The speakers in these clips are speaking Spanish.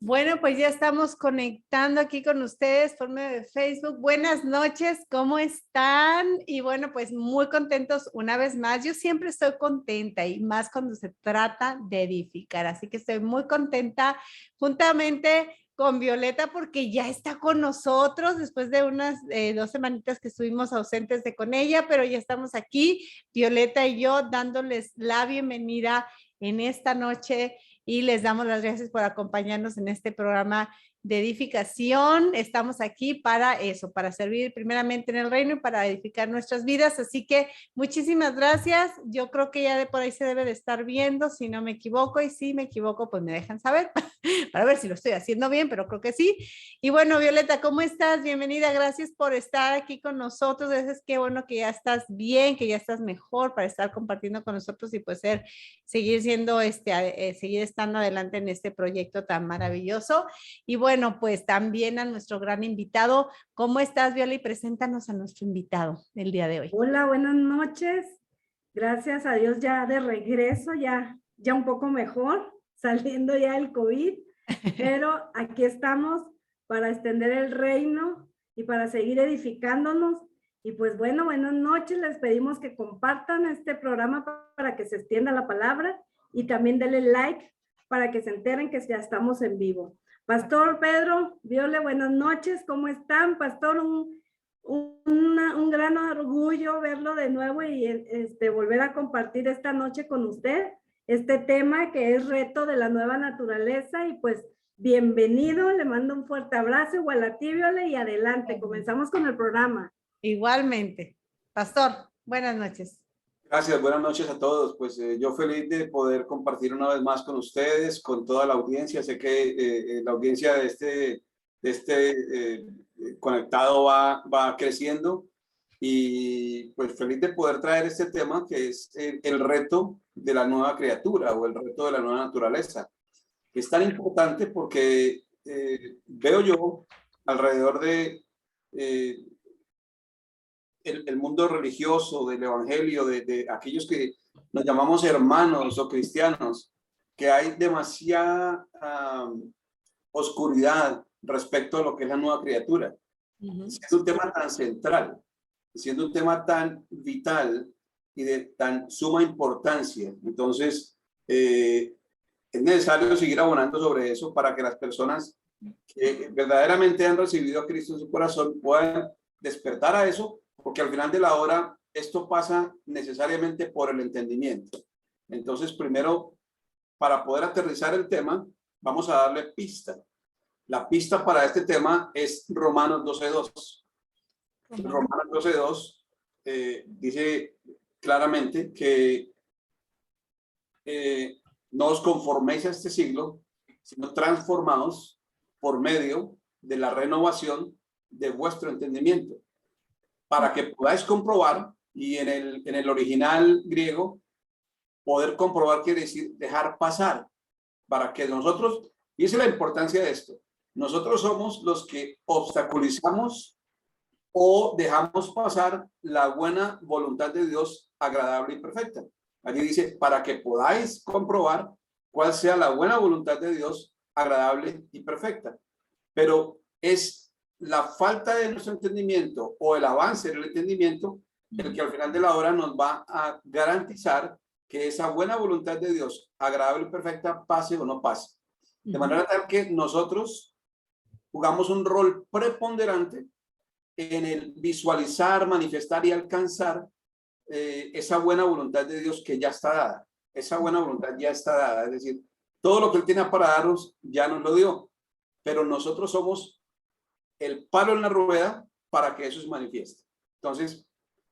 Bueno, pues ya estamos conectando aquí con ustedes por medio de Facebook. Buenas noches, ¿cómo están? Y bueno, pues muy contentos una vez más. Yo siempre estoy contenta y más cuando se trata de edificar. Así que estoy muy contenta juntamente con Violeta porque ya está con nosotros después de unas 2 semanitas que estuvimos ausentes de con ella, pero ya estamos aquí, Violeta y yo, dándoles la bienvenida en esta noche y les damos las gracias por acompañarnos en este programa de edificación. Estamos aquí para eso, para servir primeramente en el reino y para edificar nuestras vidas. Así que muchísimas gracias. Yo creo que ya de por ahí se debe de estar viendo, si no me equivoco, y si me equivoco, pues me dejan saber para ver si lo estoy haciendo bien, pero creo que sí. Y bueno, Violeta, ¿cómo estás? Bienvenida, gracias por estar aquí con nosotros. Es que bueno que ya estás bien, que ya estás mejor para estar compartiendo con nosotros y pues seguir siendo, seguir estando adelante en este proyecto tan maravilloso. Y bueno, pues también a nuestro gran invitado. ¿Cómo estás, Viola? Y preséntanos a nuestro invitado del día de hoy. Hola, buenas noches. Gracias a Dios ya de regreso, ya un poco mejor, saliendo ya del COVID, pero aquí estamos para extender el reino y para seguir edificándonos. Y pues bueno, buenas noches, les pedimos que compartan este programa para que se extienda la palabra y también denle like para que se enteren que ya estamos en vivo. Pastor Pedro, Viole, buenas noches, ¿cómo están? Pastor, un gran orgullo verlo de nuevo y volver a compartir esta noche con usted este tema que es reto de la nueva naturaleza. Y pues bienvenido, le mando un fuerte abrazo, igual a ti, Viole, y adelante, comenzamos con el programa. Igualmente. Pastor, buenas noches. Gracias, buenas noches a todos. Pues yo feliz de poder compartir una vez más con ustedes, con toda la audiencia. Sé que la audiencia de este conectado va creciendo y pues feliz de poder traer este tema que es el reto de la nueva criatura o el reto de la nueva naturaleza. Es tan importante porque veo yo alrededor de el mundo religioso, del evangelio, de aquellos que nos llamamos hermanos o cristianos, que hay demasiada oscuridad respecto a lo que es la nueva criatura. Siendo un tema tan central, siendo un tema tan vital y de tan suma importancia. Entonces, es necesario seguir abonando sobre eso para que las personas que verdaderamente han recibido a Cristo en su corazón puedan despertar a eso, porque al final de la hora esto pasa necesariamente por el entendimiento. Entonces, primero, para poder aterrizar el tema, vamos a darle pista. La pista para este tema es Romanos 12:2. Romanos 12:2 dice claramente que no os conforméis a este siglo, sino transformados por medio de la renovación de vuestro entendimiento, para que podáis comprobar, y en el original griego, poder comprobar quiere decir dejar pasar, para que nosotros, y esa es la importancia de esto, nosotros somos los que obstaculizamos o dejamos pasar la buena voluntad de Dios agradable y perfecta. Allí dice, para que podáis comprobar cuál sea la buena voluntad de Dios agradable y perfecta. Pero es la falta de nuestro entendimiento o el avance del entendimiento el que al final de la hora nos va a garantizar que esa buena voluntad de Dios agradable y perfecta pase o no pase. De manera tal que nosotros jugamos un rol preponderante en el visualizar, manifestar y alcanzar esa buena voluntad de Dios que ya está dada. Esa buena voluntad ya está dada. Es decir, todo lo que Él tiene para darnos ya nos lo dio. Pero nosotros somos el palo en la rueda para que eso se manifieste. Entonces,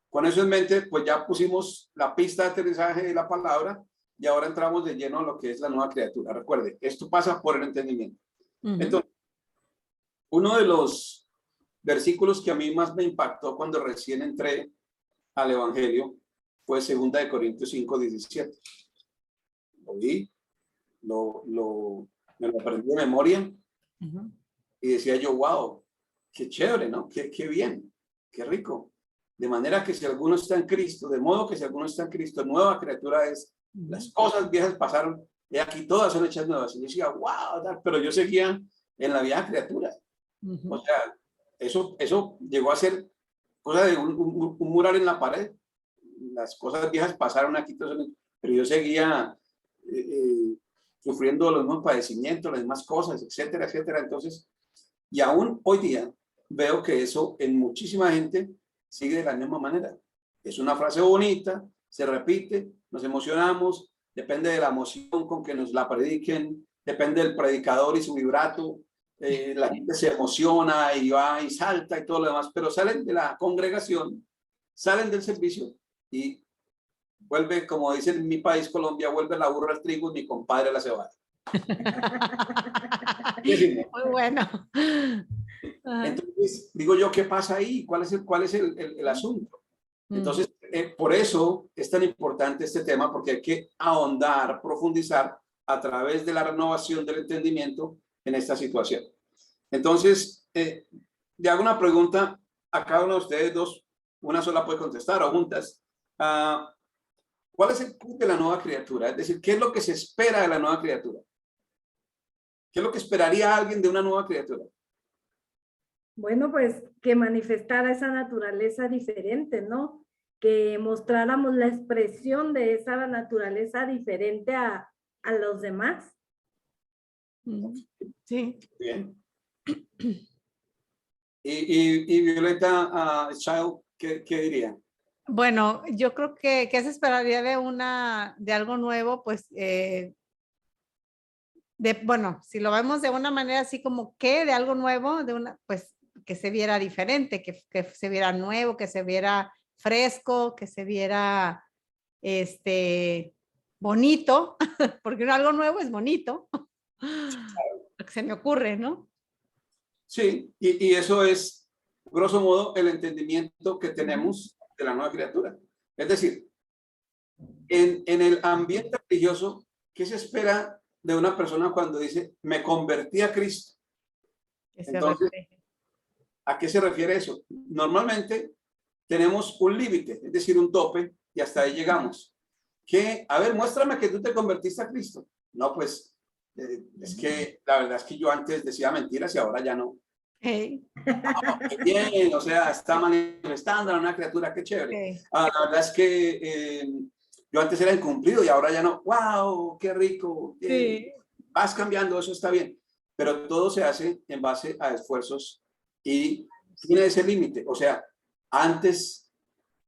con eso en mente, pues ya pusimos la pista de aterrizaje de la palabra y ahora entramos de lleno a lo que es la nueva criatura. Recuerde, esto pasa por el entendimiento. Entonces, uno de los versículos que a mí más me impactó cuando recién entré al Evangelio fue 2 Corintios 5:17. Lo vi, me lo aprendí de memoria y decía yo, wow, qué chévere, ¿no? Qué bien, qué rico. De manera que si alguno está en Cristo, de modo que si alguno está en Cristo, nueva criatura es, las cosas viejas pasaron y aquí todas son hechas nuevas. Y yo decía, wow, pero yo seguía en la vieja criatura. O sea, eso llegó a ser cosa de un mural en la pared. Las cosas viejas pasaron aquí, pero yo seguía sufriendo los mismos padecimientos, las mismas cosas, etcétera, etcétera. Entonces, y aún hoy día veo que eso en muchísima gente sigue de la misma manera. Es una frase bonita, se repite, nos emocionamos, depende de la emoción con que nos la prediquen, depende del predicador y su vibrato. La gente se emociona y va y salta y todo lo demás, pero salen de la congregación, salen del servicio y vuelve, como dicen en mi país, Colombia, vuelve la burra al trigo y mi compadre a la cebada. Muy bueno. Entonces, digo yo, ¿qué pasa ahí? ¿Cuál es el asunto? Entonces, por eso es tan importante este tema, porque hay que ahondar, profundizar a través de la renovación del entendimiento en esta situación. Entonces, le hago una pregunta a cada uno de ustedes dos, una sola puede contestar o juntas. ¿Cuál es el punto de la nueva criatura? Es decir, ¿qué es lo que se espera de la nueva criatura? ¿Qué es lo que esperaría alguien de una nueva criatura? Bueno, pues que manifestara esa naturaleza diferente, ¿no? Que mostráramos la expresión de esa naturaleza diferente a los demás. Sí. Bien. Y Violeta Child, ¿qué diría? Bueno, yo creo que se esperaría de algo nuevo, pues, bueno, si lo vemos de una manera así como que de algo nuevo, pues que se viera diferente, que se viera nuevo, que se viera fresco, que se viera bonito, porque algo nuevo es bonito. Lo que se me ocurre, ¿no? Sí, y eso es, grosso modo, el entendimiento que tenemos de la nueva criatura. Es decir, en el ambiente religioso, ¿qué se espera de una persona cuando dice, me convertí a Cristo? Entonces, ¿a qué se refiere eso? Normalmente tenemos un límite, es decir, un tope, y hasta ahí llegamos. A ver, muéstrame que tú te convertiste a Cristo. No, pues, es que la verdad es que yo antes decía mentiras y ahora ya no. Hey. Oh, qué bien, o sea, está manifestando a una criatura, qué chévere. Hey. La verdad es que yo antes era incumplido y ahora ya no. ¡Wow! ¡Qué rico! Sí. Vas cambiando, eso está bien. Pero todo se hace en base a esfuerzos y tiene ese límite. O sea, antes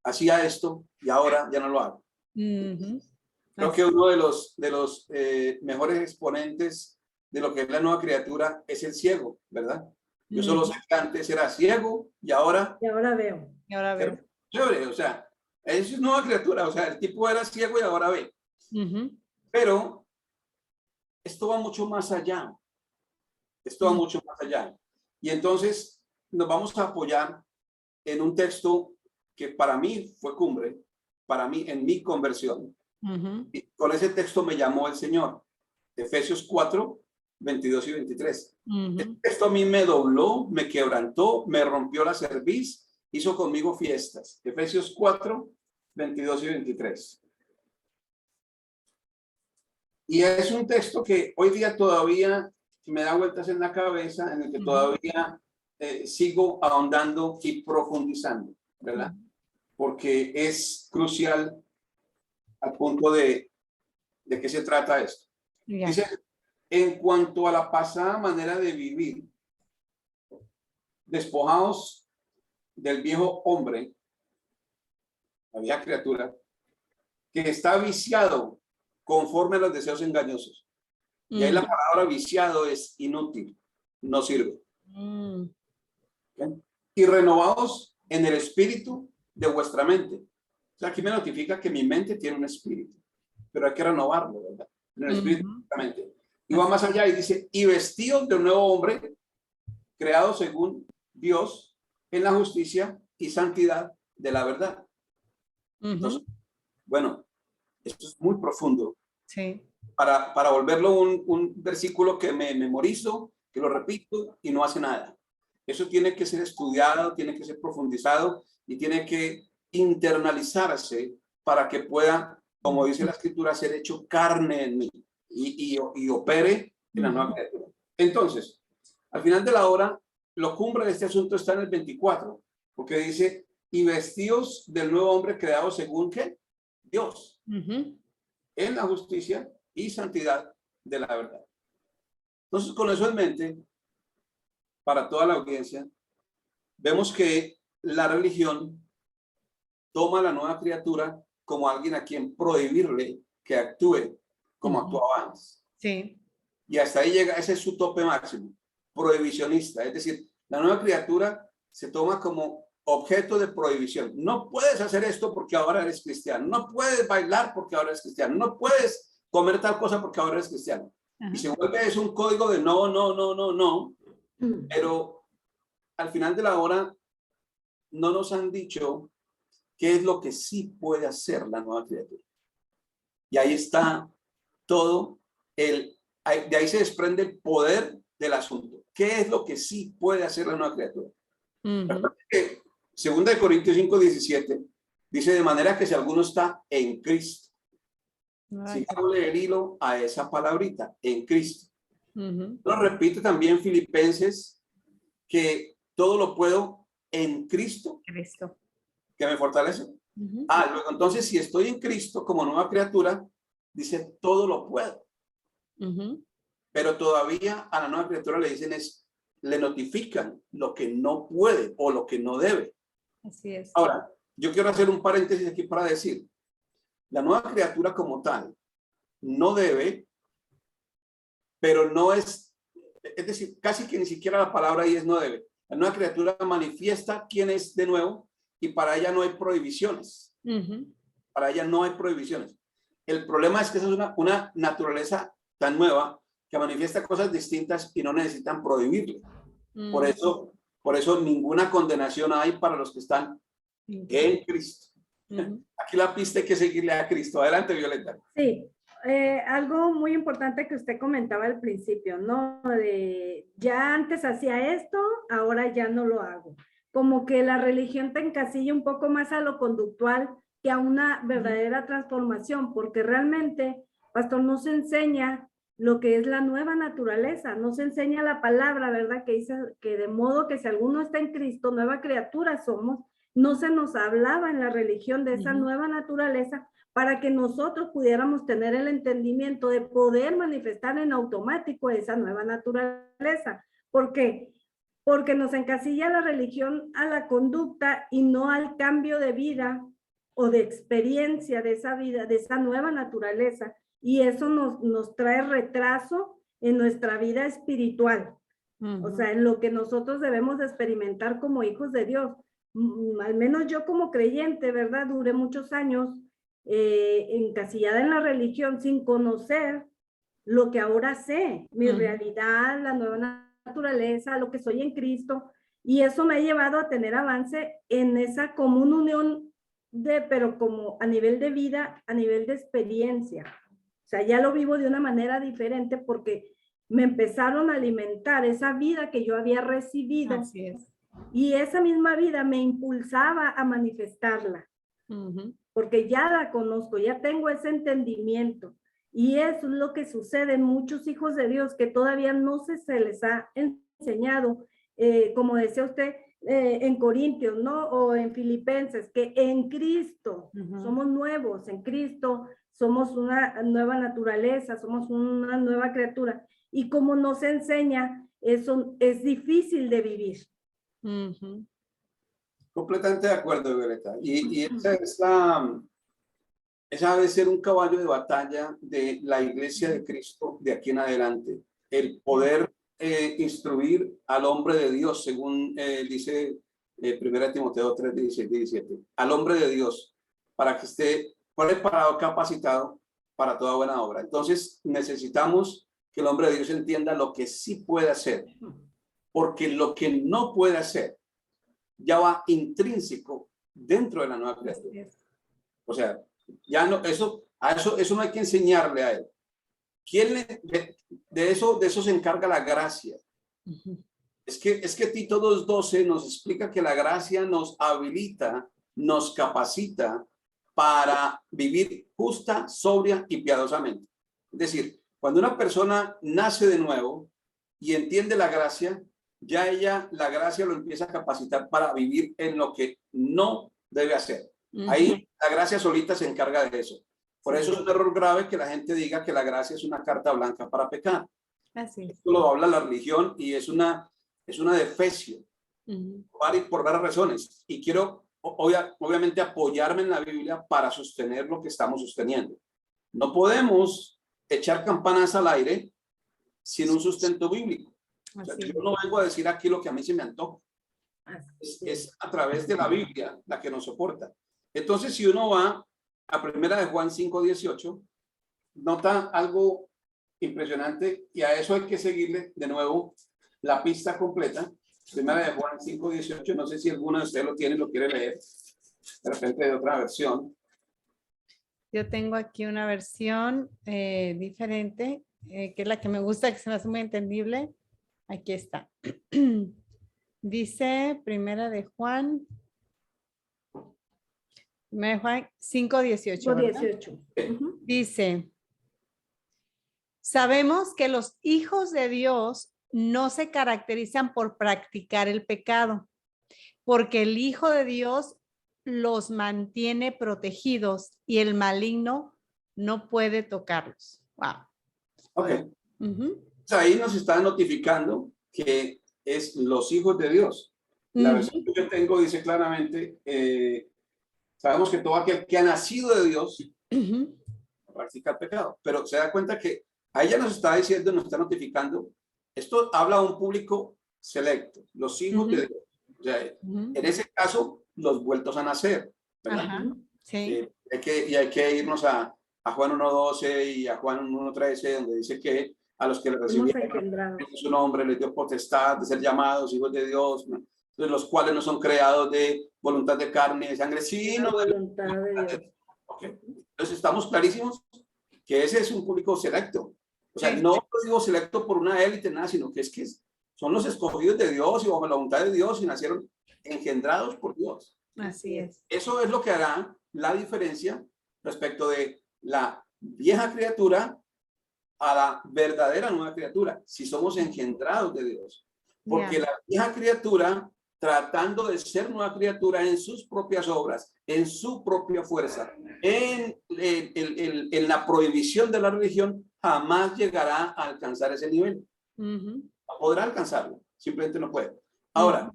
hacía esto y ahora ya no lo hago. Creo que uno de los mejores exponentes de lo que es la nueva criatura es el ciego, ¿verdad? Yo solo sé que antes era ciego y ahora veo. Y ahora veo. Chévere, o sea, eso es nueva criatura, o sea, el tipo era ciego y ahora ve. Pero esto va mucho más allá. Esto va mucho más allá. Y entonces nos vamos a apoyar en un texto que para mí fue cumbre, para mí en mi conversión. Y con ese texto me llamó el Señor. Efesios 4, 22 y 23. Este texto a mí me dobló, me quebrantó, me rompió la cerviz, hizo conmigo fiestas. Efesios 4, 22 y 23. Y es un texto que hoy día todavía me da vueltas en la cabeza, en el que todavía sigo ahondando y profundizando, ¿verdad? Porque es crucial al punto de qué se trata esto. Dice, en cuanto a la pasada manera de vivir, despojados del viejo hombre, la vieja criatura, que está viciado conforme a los deseos engañosos. Y ahí la palabra viciado es inútil, no sirve. ¿Okay? Y renovados en el espíritu de vuestra mente. O sea, aquí me notifica que mi mente tiene un espíritu, pero hay que renovarlo, ¿verdad? En el espíritu de vuestra mente. Y va más allá y dice, y vestidos de un nuevo hombre, creado según Dios, en la justicia y santidad de la verdad. Entonces, bueno, esto es muy profundo. Sí. Para volverlo un versículo que me memorizo, que lo repito y no hace nada. Eso tiene que ser estudiado, tiene que ser profundizado y tiene que internalizarse para que pueda, como dice la escritura, ser hecho carne en mí. y opere en la nueva criatura. Entonces, al final de la hora, lo cumbre de este asunto está en el 24, porque dice, y vestidos del nuevo hombre creado según ¿qué? Dios, en la justicia y santidad de la verdad. Entonces, con eso en mente, para toda la audiencia, vemos que la religión toma a la nueva criatura como alguien a quien prohibirle que actúe como actuaba antes. Sí. Y hasta ahí llega, ese es su tope máximo, prohibicionista. Es decir, la nueva criatura se toma como objeto de prohibición. No puedes hacer esto porque ahora eres cristiano. No puedes bailar porque ahora eres cristiano. No puedes comer tal cosa porque ahora eres cristiano. Y se vuelve eso un código de no, no, no, no, no. Pero al final de la hora no nos han dicho qué es lo que sí puede hacer la nueva criatura. Y ahí está todo de ahí se desprende el poder del asunto. ¿Qué es lo que sí puede hacer la nueva criatura? Segunda de Corintios 5:17 dice, de manera que si alguno está en Cristo, sigámosle el hilo a esa palabrita, en Cristo. Lo repite también Filipenses, que todo lo puedo en Cristo, que me fortalece. Luego entonces, si estoy en Cristo como nueva criatura, dice, todo lo puedo. Pero todavía a la nueva criatura le notifican lo que no puede o lo que no debe. Así es. Ahora, yo quiero hacer un paréntesis aquí para decir, la nueva criatura como tal no debe, pero no es decir, casi que ni siquiera la palabra ahí es no debe. La nueva criatura manifiesta quién es de nuevo y para ella no hay prohibiciones. Para ella no hay prohibiciones. El problema es que esa es una naturaleza tan nueva que manifiesta cosas distintas y no necesitan prohibirle. Por eso ninguna condenación hay para los que están en Cristo. Aquí la pista hay que seguirle a Cristo. Adelante, Violeta. Sí, algo muy importante que usted comentaba al principio, ¿no? Ya antes hacía esto, ahora ya no lo hago. Como que la religión te encasilla un poco más a lo conductual que a una verdadera transformación, porque realmente, pastor, no se enseña lo que es la nueva naturaleza, no se enseña la palabra, ¿verdad? Que dice que de modo que si alguno está en Cristo, nueva criatura somos. No se nos hablaba en la religión de esa nueva naturaleza para que nosotros pudiéramos tener el entendimiento de poder manifestar en automático esa nueva naturaleza. ¿Por qué? Porque nos encasilla la religión a la conducta y no al cambio de vida o de experiencia de esa vida, de esa nueva naturaleza. Y eso nos trae retraso en nuestra vida espiritual. O sea, en lo que nosotros debemos de experimentar como hijos de Dios. Al menos yo como creyente, ¿verdad? Duré muchos años encasillada en la religión sin conocer lo que ahora sé, mi realidad, la nueva naturaleza, lo que soy en Cristo. Y eso me ha llevado a tener avance en esa común unión pero como a nivel de vida, a nivel de experiencia. O sea, ya lo vivo de una manera diferente porque me empezaron a alimentar esa vida que yo había recibido. Así es. Y esa misma vida me impulsaba a manifestarla. Porque ya la conozco, ya tengo ese entendimiento. Y eso es lo que sucede en muchos hijos de Dios que todavía no se les ha enseñado, como decía usted, en Corintios, ¿no? O en Filipenses, que en Cristo somos nuevos, en Cristo somos una nueva naturaleza, somos una nueva criatura. Y como nos enseña, eso es difícil de vivir. Completamente de acuerdo, Violeta. Y esa debe ser un caballo de batalla de la Iglesia de Cristo de aquí en adelante. El poder instruir al hombre de Dios, según dice 1 Timoteo 3, 16 y 17. Al hombre de Dios, para que esté preparado, capacitado para toda buena obra. Entonces, necesitamos que el hombre de Dios entienda lo que sí puede hacer. Porque lo que no puede hacer ya va intrínseco dentro de la nueva criatura. O sea, ya no, eso no hay que enseñarle a él. De eso se encarga la gracia. Es que Tito 2:12 nos explica que la gracia nos habilita, nos capacita para vivir justa, sobria y piadosamente. Es decir, Cuando una persona nace de nuevo y entiende la gracia, ya la gracia lo empieza a capacitar para vivir en lo que no debe hacer. Ahí la gracia solita se encarga de eso. Por eso es un error grave que la gente diga que la gracia es una carta blanca para pecar. Así es. Esto lo habla la religión y es una defecio por varias razones. Y quiero obviamente apoyarme en la Biblia para sostener lo que estamos sosteniendo. No podemos echar campanas al aire sin un sustento bíblico. O sea, yo no vengo a decir aquí lo que a mí se me antoja. Es a través de la Biblia la que nos soporta. Entonces, si uno va a Primera de Juan 5:18, nota algo impresionante y a eso hay que seguirle de nuevo la pista completa. Primera de Juan 5:18, no sé si alguno de ustedes lo tiene, lo quiere leer, de repente de otra versión. Yo tengo aquí una versión diferente, que es la que me gusta, que se me hace muy entendible. Aquí está. Dice Primera de Juan 5:18. 5:18. Dice, sabemos que los hijos de Dios no se caracterizan por practicar el pecado, porque el Hijo de Dios los mantiene protegidos y el maligno no puede tocarlos. Wow. Ok. O sea, ahí nos está notificando que es los hijos de Dios. La versión que yo tengo dice claramente, sabemos que todo aquel que ha nacido de Dios practica el pecado, pero se da cuenta que a ella nos está diciendo, nos está notificando, esto habla a un público selecto, los hijos de Dios. O sea, en ese caso, los vueltos a nacer, ¿verdad? Sí. Hay que irnos a Juan 1:12 y a Juan 1:13, donde dice que a los que le recibieron su nombre les dio potestad de ser llamados hijos de Dios, ¿no? Entonces, los cuales no son creados de voluntad de carne y de sangre, sino de voluntad de Dios. Okay. Entonces estamos clarísimos que ese es un público selecto. O sea, no lo digo selecto por una élite, nada, sino que son los escogidos de Dios y bajo la voluntad de Dios y nacieron engendrados por Dios. Así es. Eso es lo que hará la diferencia respecto de la vieja criatura a la verdadera nueva criatura, si somos engendrados de Dios. Porque la vieja criatura, tratando de ser nueva criatura en sus propias obras, en su propia fuerza, en la prohibición de la religión, jamás llegará a alcanzar ese nivel. Podrá alcanzarlo, simplemente no puede. Ahora,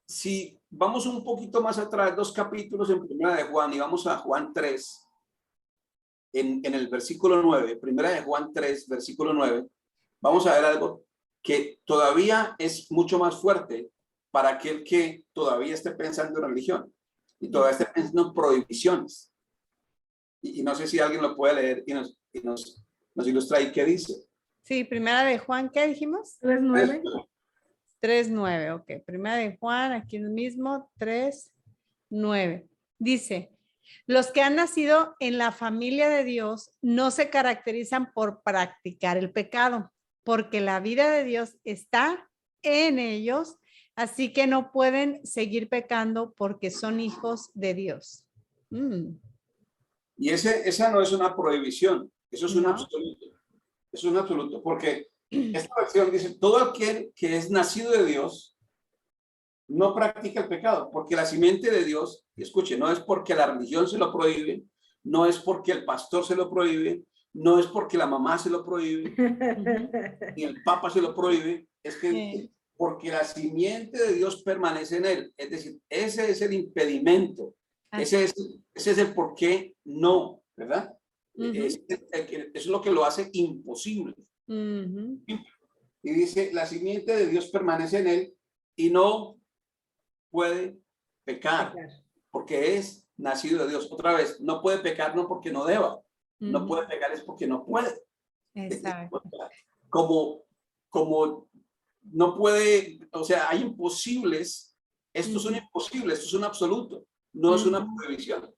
si vamos un poquito más atrás, 2 capítulos en Primera de Juan, y vamos a Juan 3, en el versículo 9, Primera de Juan 3, versículo 9, vamos a ver algo que todavía es mucho más fuerte para aquel que todavía esté pensando en religión y todavía esté pensando en prohibiciones. Y no sé si alguien lo puede leer y nos ilustra ahí qué dice. Sí, Primera de Juan, ¿qué dijimos? 3:9. 3:9, ok. Primera de Juan, aquí mismo, 3:9. Dice, los que han nacido en la familia de Dios no se caracterizan por practicar el pecado, porque la vida de Dios está en ellos, así que no pueden seguir pecando porque son hijos de Dios. Y esa no es una prohibición, eso es un absoluto. Es un absoluto, porque esta versión dice, todo aquel que es nacido de Dios no practica el pecado, porque la simiente de Dios, y escuche, no es porque la religión se lo prohíbe, no es porque el pastor se lo prohíbe, no es porque la mamá se lo prohíbe, ni el papa se lo prohíbe, es que porque la simiente de Dios permanece en él. Es decir, ese es el impedimento, ese es el por qué no, ¿verdad? Eso es lo que lo hace imposible. Y dice, la simiente de Dios permanece en él y no puede pecar, porque es nacido de Dios. Otra vez, no puede pecar no porque no deba, no puede pecar es porque no puede. Exacto. Como no puede, o sea, hay imposibles, estos son imposibles, esto es un absoluto, no es una prohibición.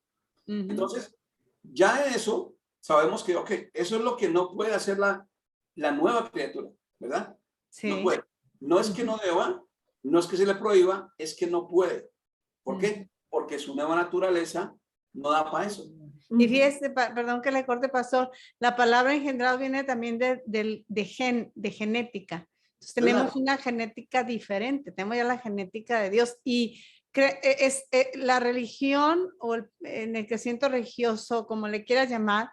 Entonces, ya eso, sabemos que, ok, eso es lo que no puede hacer la nueva criatura, ¿verdad? Sí. No puede. No es que no deba, no es que se le prohíba, es que no puede. ¿Por qué? Porque su nueva naturaleza no da para eso. Y fíjese, perdón que le corte, pastor, la palabra engendrado viene también de genética. Entonces tenemos una genética diferente, tenemos ya la genética de Dios y la religión o en el crecimiento religioso, como le quieras llamar,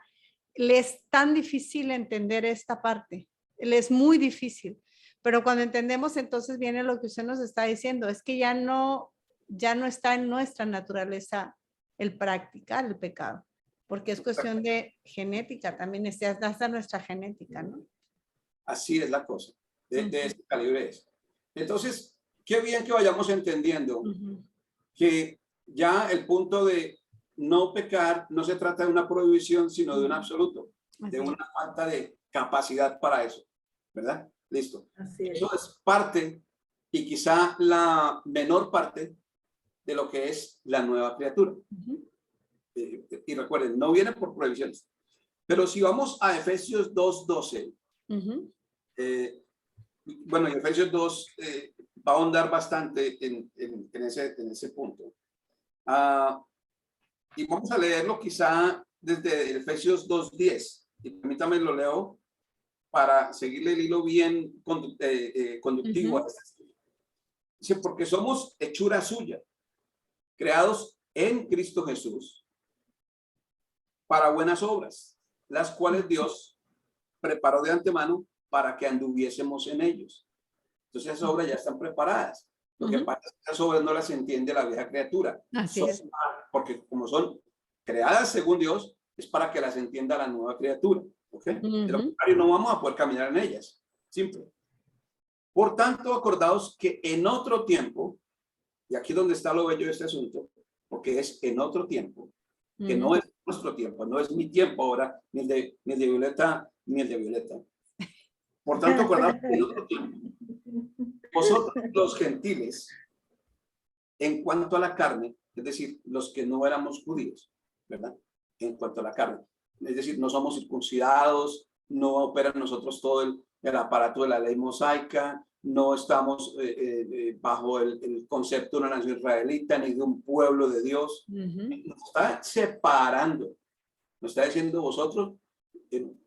le es tan difícil entender esta parte, le es muy difícil, pero cuando entendemos entonces viene lo que usted nos está diciendo, es que ya no está en nuestra naturaleza el practicar el pecado, porque es cuestión de genética, también está nuestra genética, ¿no? Así es la cosa, de este calibre es. Entonces, qué bien que vayamos entendiendo que ya el punto de no pecar no se trata de una prohibición, sino de un absoluto, de una falta de capacidad para eso, ¿verdad? Listo. Así es. Eso es parte y quizá la menor parte de lo que es la nueva criatura. Y recuerden, no viene por prohibiciones. Pero si vamos a Efesios 2:12, bueno, en Efesios 2 va a ahondar bastante en ese punto. Y vamos a leerlo quizá desde Efesios 2:10. Y permítame lo leo para seguirle el hilo bien conductivo. Dice, porque somos hechura suya, creados en Cristo Jesús para buenas obras, las cuales Dios preparó de antemano para que anduviésemos en ellos. Entonces esas obras ya están preparadas. Lo que pasa es que esas obras no las entiende la vieja criatura. Porque como son creadas según Dios, es para que las entienda la nueva criatura. ¿Okay? De lo contrario, no vamos a poder caminar en ellas. Simple. Por tanto, acordaos que en otro tiempo, y aquí donde está lo bello de este asunto, porque es en otro tiempo, que no es nuestro tiempo, no es mi tiempo ahora, ni el de Violeta, ni el de Violeta. Por tanto, acordaos que en otro tiempo, vosotros los gentiles, en cuanto a la carne, es decir, los que no éramos judíos, ¿verdad? En cuanto a la carne, es decir, no somos circuncidados, no opera en nosotros todo el aparato de la ley mosaica, no estamos bajo el concepto de una nación israelita ni de un pueblo de Dios. Nos está separando, nos está diciendo vosotros,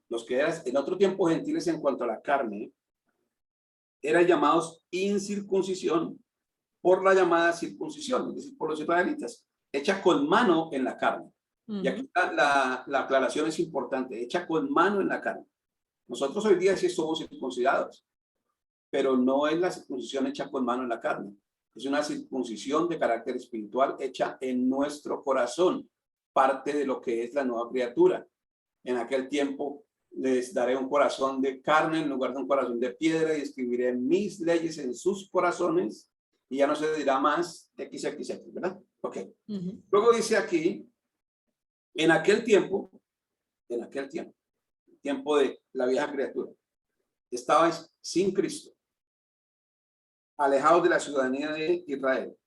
los que eras en otro tiempo gentiles en cuanto a la carne, eran llamados incircuncisión por la llamada circuncisión, es decir, por los israelitas, hecha con mano en la carne. Y aquí la aclaración es importante, hecha con mano en la carne. Nosotros hoy día sí somos circuncidados, pero no es la circuncisión hecha con mano en la carne. Es una circuncisión de carácter espiritual hecha en nuestro corazón, parte de lo que es la nueva criatura. En aquel tiempo les daré un corazón de carne en lugar de un corazón de piedra y escribiré mis leyes en sus corazones y ya no se dirá más X, ¿verdad? Ok. Luego dice aquí, en aquel tiempo, tiempo de la vieja criatura, estabais sin Cristo, alejados de la ciudadanía de Israel,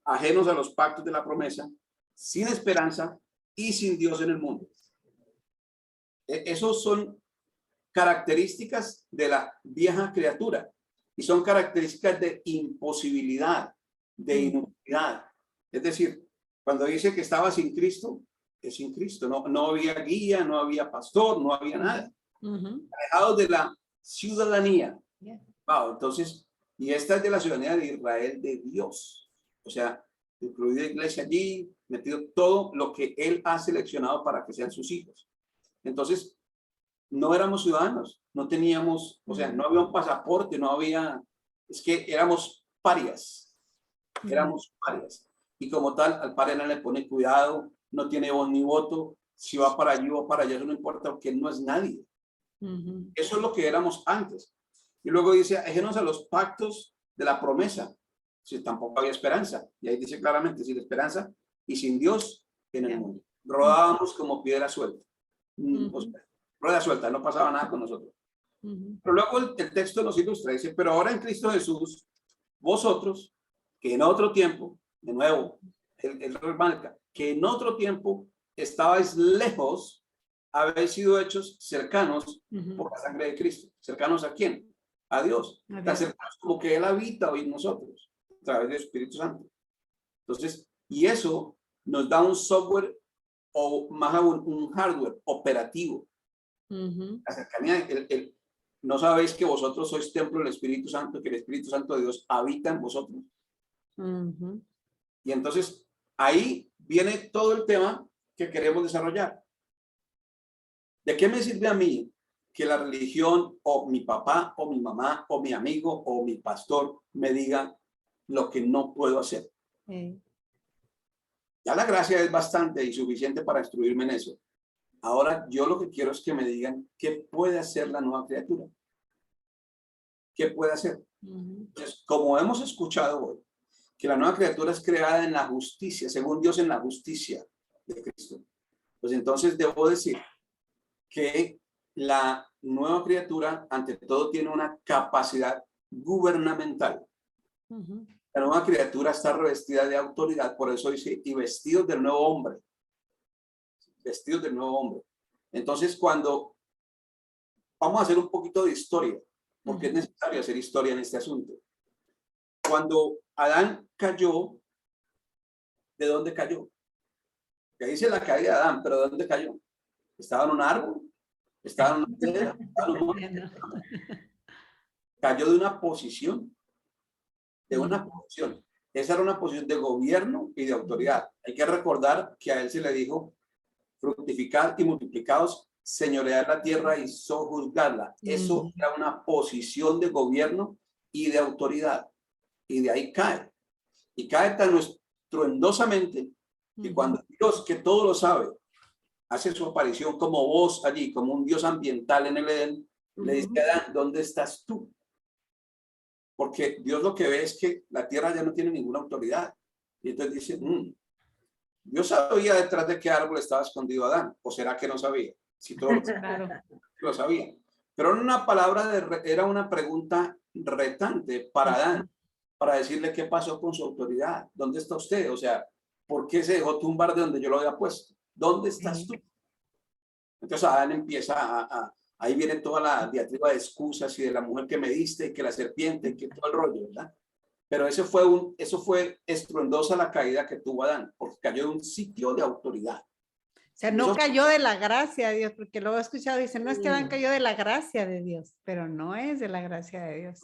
ajenos a los pactos de la promesa, sin esperanza y sin Dios en el mundo. Esos son características de la vieja criatura y son características de imposibilidad, de inutilidad. Es decir, cuando dice que estaba sin Cristo, es sin Cristo. No había guía, no había pastor, no había nada. Alejados de la ciudadanía. Wow, entonces, y esta es de la ciudadanía de Israel, de Dios. O sea, incluida iglesia allí, metido todo lo que Él ha seleccionado para que sean sus hijos. Entonces, no éramos ciudadanos, no teníamos, o sea, no había un pasaporte, no había, es que éramos parias. Y como tal, al paria no le pone cuidado, no tiene voz ni voto, si va para allí o para allá, eso no importa porque él no es nadie. Eso es lo que éramos antes. Y luego dice, ajenos a los pactos de la promesa, si tampoco había esperanza. Y ahí dice claramente, sin esperanza y sin Dios en el mundo. Rodábamos como piedra suelta. O sea, rueda suelta, no pasaba nada con nosotros. Pero luego el texto nos ilustra, dice, pero ahora en Cristo Jesús, vosotros, que en otro tiempo, de nuevo, el remarca, que en otro tiempo estabais lejos, habéis sido hechos cercanos por la sangre de Cristo. ¿Cercanos a quién? A Dios. Tan cercanos como que Él habita hoy en nosotros, a través del Espíritu Santo. Entonces, y eso nos da un software o más aún un hardware operativo. La cercanía, ¿no sabéis que vosotros sois templo del Espíritu Santo, que el Espíritu Santo de Dios habita en vosotros? Y entonces ahí viene todo el tema que queremos desarrollar. ¿De qué me sirve a mí que la religión o mi papá o mi mamá o mi amigo o mi pastor me diga lo que no puedo hacer? Ya la gracia es bastante y suficiente para instruirme en eso. Ahora yo lo que quiero es que me digan qué puede hacer la nueva criatura. ¿Qué puede hacer? Entonces, como hemos escuchado hoy, que la nueva criatura es creada en la justicia, según Dios en la justicia de Cristo. Pues entonces debo decir que la nueva criatura, ante todo, tiene una capacidad gubernamental. La nueva criatura está revestida de autoridad, por eso dice, y vestidos del nuevo hombre. Vestidos del nuevo hombre. Entonces, cuando vamos a hacer un poquito de historia, porque es necesario hacer historia en este asunto. Cuando Adán cayó, ¿de dónde cayó? Que dice la caída de Adán, pero ¿de dónde cayó? ¿Estaba en un árbol? ¿Estaba en una piedra? Cayó de una posición. De una posición. Esa era una posición de gobierno y de autoridad. Hay que recordar que a él se le dijo fructificar y multiplicados, señorear la tierra y sojuzgarla. Eso era una posición de gobierno y de autoridad. Y de ahí cae. Y cae tan estruendosamente que cuando Dios, que todo lo sabe, hace su aparición como voz allí, como un Dios ambiental en el Edén, le dice a Adán, ¿dónde estás tú? Porque Dios lo que ve es que la tierra ya no tiene ninguna autoridad. Y entonces dice, Dios sabía detrás de qué árbol estaba escondido Adán, o será que no sabía, si todo lo sabía. Pero en una palabra era una pregunta retante para Adán, para decirle qué pasó con su autoridad, ¿dónde está usted? O sea, ¿por qué se dejó tumbar de donde yo lo había puesto? ¿Dónde estás tú? Entonces Adán empieza ahí viene toda la diatriba de excusas y de la mujer que me diste, y que la serpiente, y que todo el rollo, ¿verdad? Pero eso fue estruendosa la caída que tuvo Adán, porque cayó de un sitio de autoridad. O sea, no cayó de la gracia de Dios, porque luego he escuchado, dicen, no, es que Adán cayó de la gracia de Dios, pero no es de la gracia de Dios.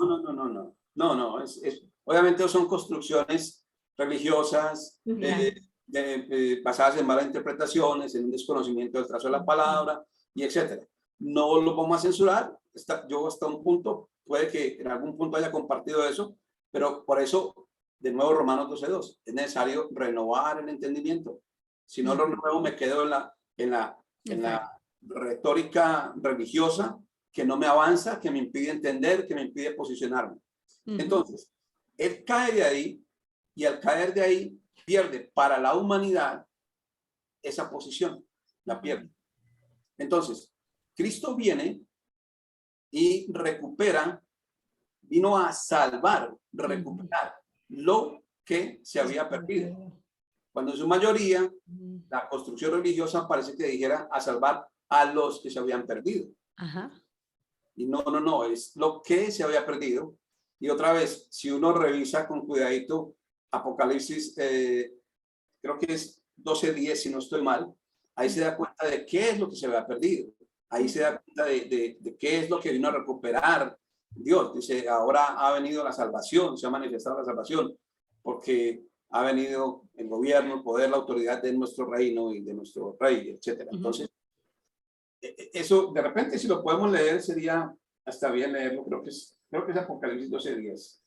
No, obviamente son construcciones religiosas, basadas en malas interpretaciones, en un desconocimiento del trazo de la palabra, y etcétera. No lo vamos a censurar. Yo hasta un punto, puede que en algún punto haya compartido eso, pero por eso, de nuevo, Romanos 12:2, es necesario renovar el entendimiento. Si no lo renuevo, me quedo en la retórica religiosa que no me avanza, que me impide entender, que me impide posicionarme. Entonces, él cae de ahí, y al caer de ahí, pierde para la humanidad esa posición, la pierde. Entonces, Cristo viene y vino a salvar, recuperar lo que se había perdido. Cuando en su mayoría, la construcción religiosa parece que dijera a salvar a los que se habían perdido. Y no, es lo que se había perdido. Y otra vez, si uno revisa con cuidadito Apocalipsis, creo que es 12:10, si no estoy mal, ahí se da cuenta de qué es lo que se había perdido. Ahí se da cuenta de qué es lo que vino a recuperar Dios. Dice, ahora ha venido la salvación, se ha manifestado la salvación, porque ha venido el gobierno, el poder, la autoridad de nuestro reino y de nuestro rey, etcétera. Entonces, eso de repente, si lo podemos leer, sería hasta bien leerlo. Creo que es Apocalipsis 12:10.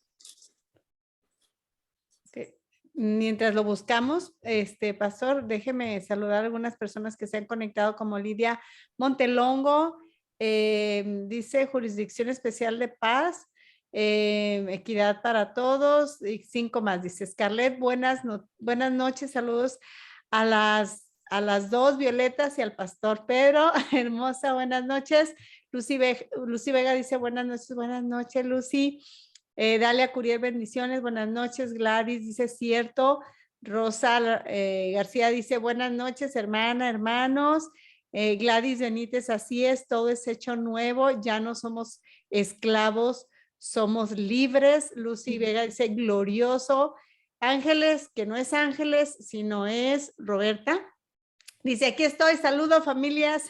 Mientras lo buscamos, pastor, déjeme saludar a algunas personas que se han conectado, como Lidia Montelongo, dice Jurisdicción Especial de Paz, Equidad para Todos, y 5 más. Dice Scarlett, buenas noches, saludos a las dos Violetas y al pastor Pedro, hermosa, buenas noches. Lucy Vega dice buenas noches, Lucy. Dalia Curiel, bendiciones, buenas noches. Gladys dice cierto. Rosa García dice buenas noches, hermana, hermanos. Gladys Benítez, así es, todo es hecho nuevo, ya no somos esclavos, somos libres. Lucy Vega dice glorioso. Ángeles, que no es Ángeles, sino es Roberta. Dice, aquí estoy, saludo familias,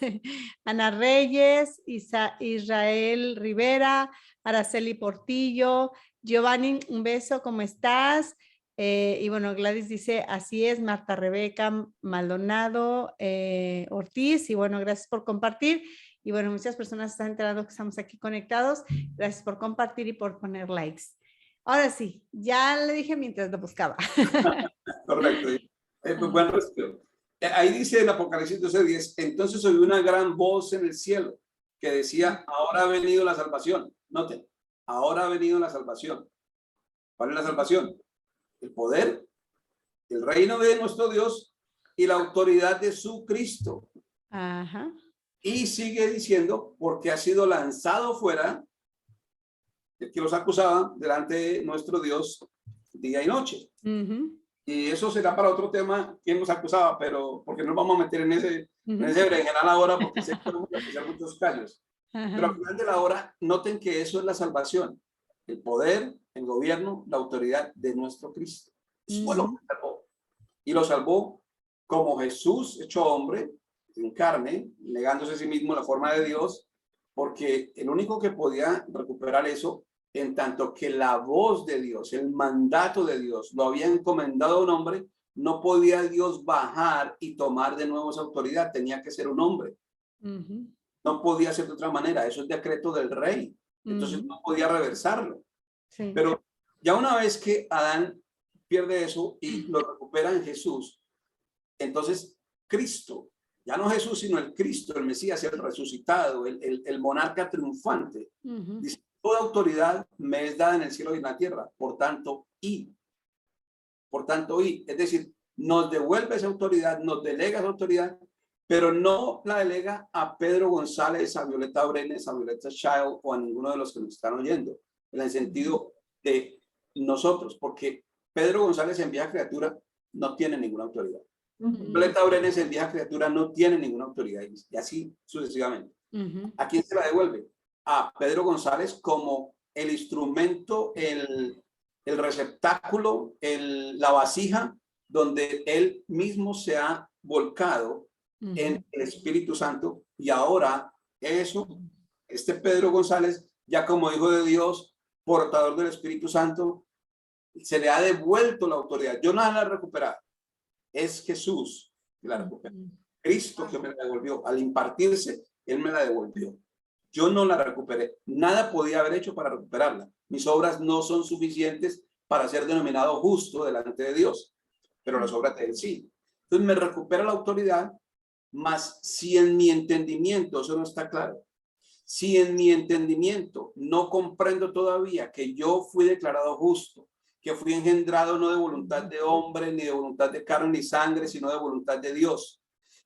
Ana Reyes, Israel Rivera, Araceli Portillo, Giovanni, un beso, ¿cómo estás? Y bueno, Gladys dice, así es, Marta Rebeca Maldonado, Ortiz, y bueno, gracias por compartir. Y bueno, muchas personas están enterando que estamos aquí conectados. Gracias por compartir y por poner likes. Ahora sí, ya le dije mientras lo buscaba. Correcto. Buen respeto. Ahí dice en Apocalipsis 12:10, entonces oí una gran voz en el cielo que decía, ahora ha venido la salvación. Noten, ahora ha venido la salvación. ¿Cuál es la salvación? El poder, el reino de nuestro Dios y la autoridad de su Cristo. Ajá. Y sigue diciendo, porque ha sido lanzado fuera el que los acusaba delante de nuestro Dios día y noche. Y eso será para otro tema, quién nos acusaba, pero porque no nos vamos a meter en ese berenjenal ahora, porque sé que vamos a hacer muchos callos. Pero al final de la hora, noten que eso es la salvación. El poder, el gobierno, la autoridad de nuestro Cristo. Eso fue lo que salvó. Y lo salvó como Jesús hecho hombre, en carne, negándose a sí mismo la forma de Dios, porque el único que podía recuperar eso, en tanto que la voz de Dios, el mandato de Dios, lo había encomendado a un hombre, no podía Dios bajar y tomar de nuevo esa autoridad, tenía que ser un hombre. No podía ser de otra manera, eso es decreto del rey, entonces no podía reversarlo. Sí. Pero ya una vez que Adán pierde eso y lo recupera en Jesús, entonces Cristo, ya no Jesús, sino el Cristo, el Mesías, el resucitado, el monarca triunfante, dice, toda autoridad me es dada en el cielo y en la tierra, por tanto, es decir, nos devuelve esa autoridad, nos delega esa autoridad, pero no la delega a Pedro González, a Violeta Brenes, a Violeta Child o a ninguno de los que nos están oyendo, en el sentido de nosotros, porque Pedro González en Vieja Criatura no tiene ninguna autoridad. Violeta Brenes en Vieja Criatura no tiene ninguna autoridad, y así sucesivamente. ¿A quién se la devuelve? A Pedro González como el instrumento, el receptáculo, la vasija donde él mismo se ha volcado en el Espíritu Santo, y ahora este Pedro González, ya como hijo de Dios, portador del Espíritu Santo, se le ha devuelto la autoridad. Yo no la he recuperado, es Jesús que la recuperó, Cristo que me la devolvió. Al impartirse, él me la devolvió. Yo no la recuperé, nada podía haber hecho para recuperarla. Mis obras no son suficientes para ser denominado justo delante de Dios, pero las obras de él sí. Entonces me recupera la autoridad, mas si en mi entendimiento, eso no está claro, si en mi entendimiento no comprendo todavía que yo fui declarado justo, que fui engendrado no de voluntad de hombre, ni de voluntad de carne ni sangre, sino de voluntad de Dios,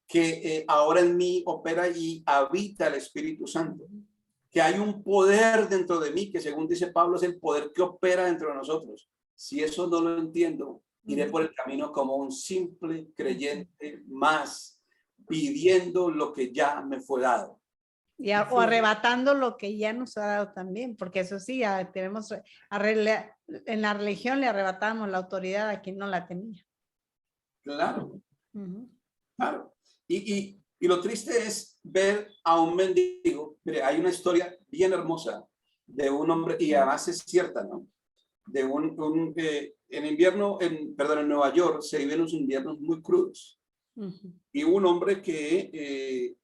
que ahora en mí opera y habita el Espíritu Santo, que hay un poder dentro de mí, que según dice Pablo es el poder que opera dentro de nosotros. Si eso no lo entiendo, iré por el camino como un simple creyente más, pidiendo lo que ya me fue dado. O arrebatando lo que ya nos ha dado también, porque eso sí, ya tenemos, en la religión le arrebatamos la autoridad a quien no la tenía. Claro, claro. Y lo triste es ver a un mendigo. Mire, hay una historia bien hermosa de un hombre, y además es cierta, ¿no? De en invierno, en Nueva York se viven unos inviernos muy crudos. Y un hombre que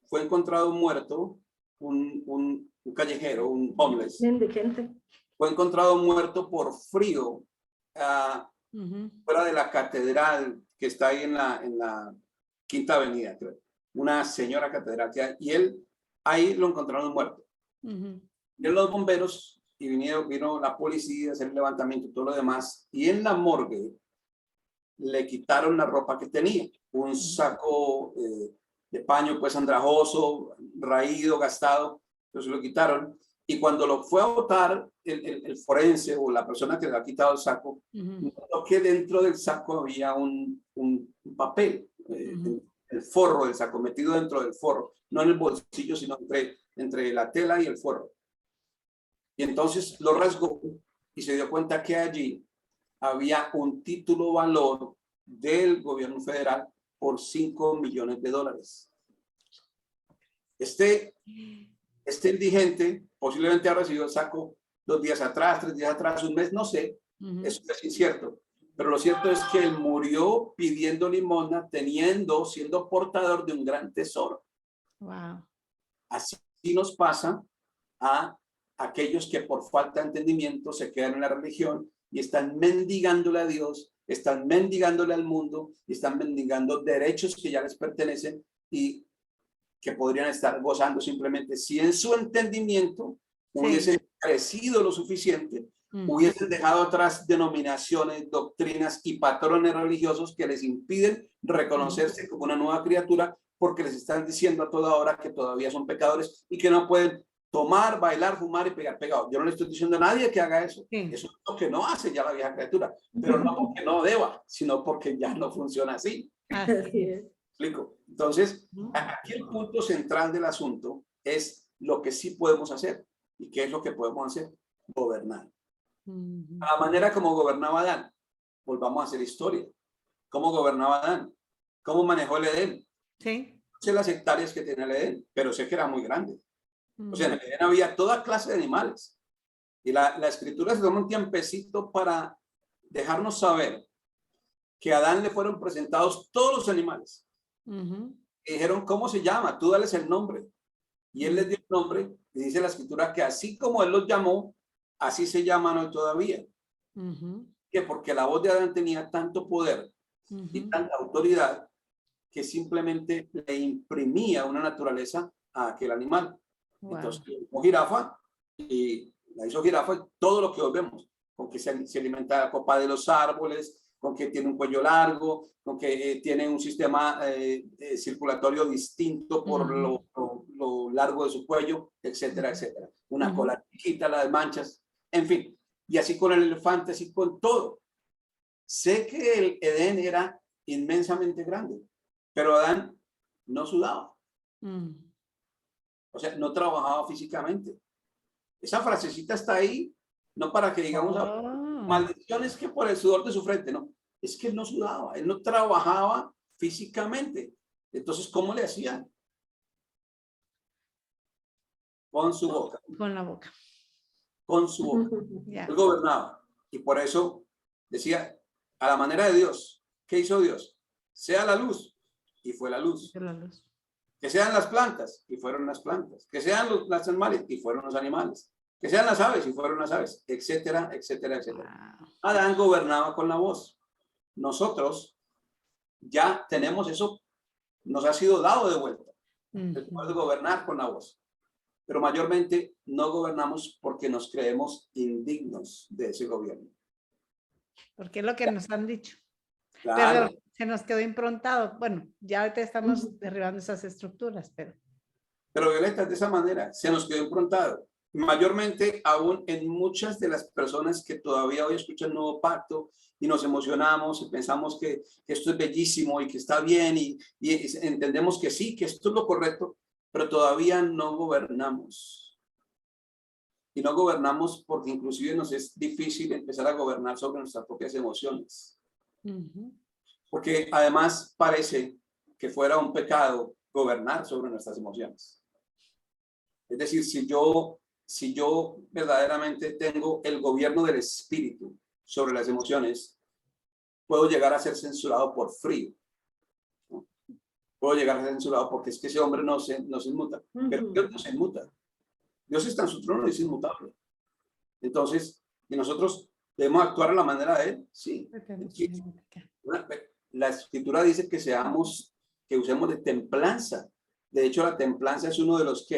fue encontrado muerto, un callejero, un homeless, indigente, fue encontrado muerto por frío fuera de la catedral que está ahí en la Quinta Avenida, creo. Una señora catedral, y él ahí lo encontraron muerto. Y los bomberos, y vino la policía a hacer el levantamiento y todo lo demás, y en la morgue le quitaron la ropa que tenía, un saco de paño pues andrajoso, raído, gastado, entonces lo quitaron, y cuando lo fue a botar el forense o la persona que le ha quitado el saco, notó que dentro del saco había un papel, el forro del saco, metido dentro del forro, no en el bolsillo, sino entre la tela y el forro. Y entonces lo rasgó y se dio cuenta que allí había un título valor del gobierno federal por $5 millones. Este indigente posiblemente ha recibido el saco 2 días atrás, 3 días atrás, un mes, no sé, eso es incierto. Pero lo cierto es que él murió pidiendo limosna, siendo portador de un gran tesoro. Wow. Así nos pasa a aquellos que por falta de entendimiento se quedan en la religión y están mendigándole a Dios, están mendigándole al mundo y están mendigando derechos que ya les pertenecen y que podrían estar gozando simplemente si en su entendimiento hubiesen crecido lo suficiente, hubiesen dejado atrás denominaciones, doctrinas y patrones religiosos que les impiden reconocerse como una nueva criatura, porque les están diciendo a toda hora que todavía son pecadores y que no pueden tomar, bailar, fumar y pegar pegado. Yo no le estoy diciendo a nadie que haga eso. Eso es lo que no hace ya la vieja criatura, pero no porque no deba, sino porque ya no funciona así. Así es. ¿Explico? Entonces, aquí el punto central del asunto es lo que sí podemos hacer. ¿Y qué es lo que podemos hacer? Gobernar. A la manera como gobernaba Adán. Volvamos a hacer historia. ¿Cómo gobernaba Adán? ¿Cómo manejó el Edén? Sí. No sé las hectáreas que tenía el Edén, pero sé que era muy grande. O sea, en el Edén había toda clase de animales. Y la escritura se toma un tiempecito para dejarnos saber que a Adán le fueron presentados todos los animales. Y dijeron, ¿cómo se llama? Tú dales el nombre. Y él les dio el nombre y dice la escritura que así como él los llamó, así se llaman hoy todavía. Que porque la voz de Adán tenía tanto poder y tanta autoridad que simplemente le imprimía una naturaleza a aquel animal. Wow. Entonces, como jirafa, y la hizo jirafa, y todo lo que hoy vemos, con que se alimenta la copa de los árboles, con que tiene un cuello largo, con que tiene un sistema circulatorio distinto por lo largo de su cuello, etcétera, etcétera. Una cola chiquita, la de manchas, en fin. Y así con el elefante, así con todo. Sé que el Edén era inmensamente grande, pero Adán no sudaba. O sea, no trabajaba físicamente. Esa frasecita está ahí, no para que digamos maldiciones que por el sudor de su frente, no. Es que él no sudaba, él no trabajaba físicamente. Entonces, ¿cómo le hacían? Con su boca. Con la boca. Con su boca. Él gobernaba. Y por eso decía, a la manera de Dios. ¿Qué hizo Dios? Sea la luz. Y fue la luz. Que sean las plantas. Y fueron las plantas. Que sean los animales. Y fueron los animales. Que sean las aves. Y fueron las aves. Etcétera, etcétera, etcétera. Adán gobernaba con la voz. Nosotros ya tenemos eso. Nos ha sido dado de vuelta. El poder de gobernar con la voz. Pero mayormente no gobernamos porque nos creemos indignos de ese gobierno. Porque es lo que nos han dicho. Claro. Pero se nos quedó improntado. Bueno, ya ahorita estamos derribando esas estructuras, pero Violeta, de esa manera, se nos quedó improntado. Mayormente aún en muchas de las personas que todavía hoy escuchan el Nuevo Pacto y nos emocionamos y pensamos que esto es bellísimo y que está bien y entendemos que sí, que esto es lo correcto, pero todavía no gobernamos. Y no gobernamos porque inclusive nos es difícil empezar a gobernar sobre nuestras propias emociones. Porque además parece que fuera un pecado gobernar sobre nuestras emociones. Es decir, si yo verdaderamente tengo el gobierno del espíritu sobre las emociones, puedo llegar a ser censurado por frío. ¿No? Puedo llegar a ser censurado porque es que ese hombre no se inmuta. Pero Dios no se inmuta. Dios está en su trono y es inmutable. Entonces, ¿y nosotros debemos actuar a la manera de él? Sí. La escritura dice que usemos de templanza. De hecho, la templanza es uno de los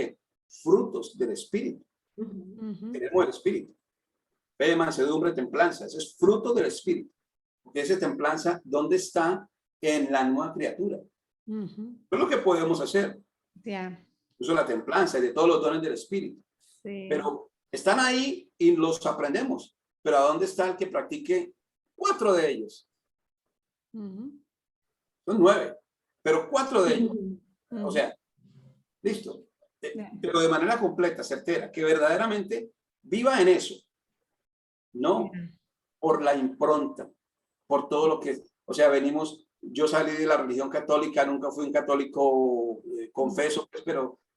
frutos del espíritu. Tenemos el espíritu. Fe, mansedumbre, templanza. Eso es fruto del espíritu. Porque esa templanza, ¿dónde está? En la nueva criatura. Eso es lo que podemos hacer. Uso la templanza y de todos los dones del espíritu. Sí. Pero están ahí y los aprendemos. Pero ¿a dónde está el que practique 4 de ellos? Son 9, pero 4 de ellos. O sea, listo. Pero de manera completa, certera, que verdaderamente viva en eso. No por la impronta, por todo lo que, o sea, venimos yo salí de la religión católica, nunca fui un católico confeso, pues,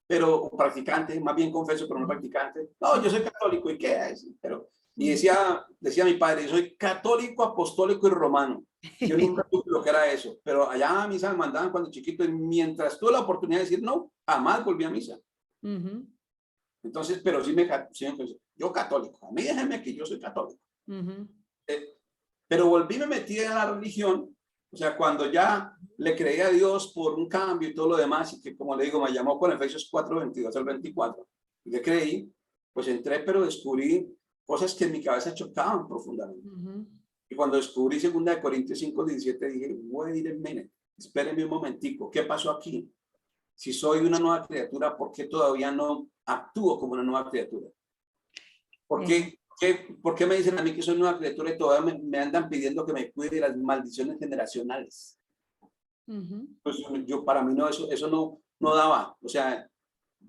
pero practicante, más bien confeso, pero no practicante. No, yo soy católico, ¿y qué es? Y decía mi padre, yo soy católico, apostólico y romano. Yo nunca supe lo que era eso, pero allá a misa me mandaban cuando chiquito y mientras tuve la oportunidad de decir no, jamás volví a misa. Entonces, pero sí me yo católico, a mí déjenme que yo soy católico. Pero volví, me metí en la religión, o sea, cuando ya le creí a Dios por un cambio y todo lo demás, y que como le digo, me llamó con Efesios 4, 22 al 24, y le creí, pues entré, pero descubrí cosas que en mi cabeza chocaban profundamente. Y cuando descubrí 2 Corintios 5, 17, dije, wait a minute, espérenme un momentico, ¿qué pasó aquí? Si soy una nueva criatura, ¿por qué todavía no actúo como una nueva criatura? ¿Por qué me dicen a mí que soy nueva criatura y todavía me andan pidiendo que me cuide de las maldiciones generacionales? Pues para mí no, eso no daba, o sea,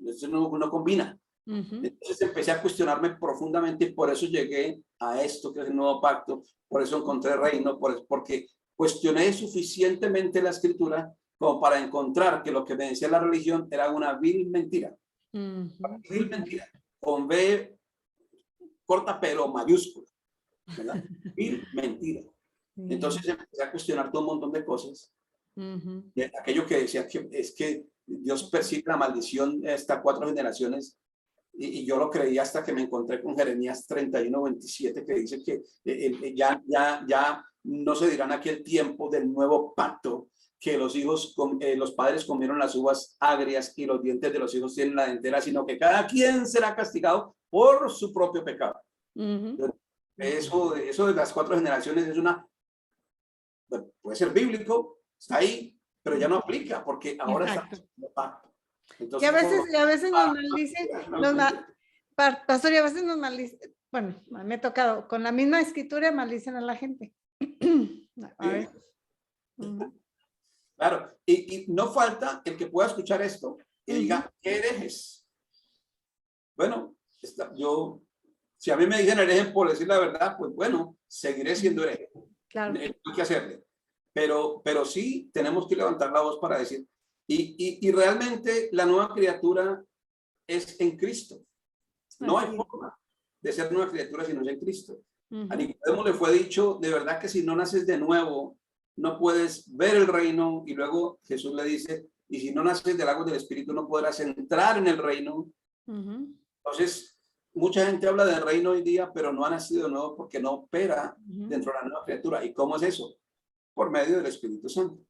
eso no combina. Entonces empecé a cuestionarme profundamente y por eso llegué a esto que es el nuevo pacto, por eso encontré reino, porque cuestioné suficientemente la escritura como para encontrar que lo que me decía la religión era una vil mentira. Vil mentira, con B corta pero mayúscula, ¿verdad? Vil mentira. Entonces empecé a cuestionar todo un montón de cosas. Aquello que decía que es que Dios persigue la maldición hasta 4 generaciones. Y yo lo creí hasta que me encontré con Jeremías 31, 27, que dice que ya no se dirán aquel tiempo del nuevo pacto, que los padres comieron las uvas agrias y los dientes de los hijos tienen la dentera, sino que cada quien será castigado por su propio pecado. Eso de las 4 generaciones es bueno, puede ser bíblico, está ahí, pero ya no aplica porque ahora está en el pacto. Entonces, y a veces nos maldicen, pastor, y a veces nos maldicen, bueno, me ha tocado, con la misma escritura maldicen a la gente. A ver. Claro, y no falta el que pueda escuchar esto y diga, ¿qué herejes? Bueno, si a mí me dicen hereje por decir la verdad, pues bueno, seguiré siendo hereje. Claro. No hay que hacerle. Pero sí tenemos que levantar la voz para decir, y realmente la nueva criatura es en Cristo. No hay forma de ser nueva criatura si no es en Cristo. A Nicodemo le fue dicho, de verdad que si no naces de nuevo, no puedes ver el reino. Y luego Jesús le dice, y si no naces del agua del Espíritu, no podrás entrar en el reino. Entonces, mucha gente habla del reino hoy día, pero no ha nacido de nuevo porque no opera dentro de la nueva criatura. ¿Y cómo es eso? Por medio del Espíritu Santo.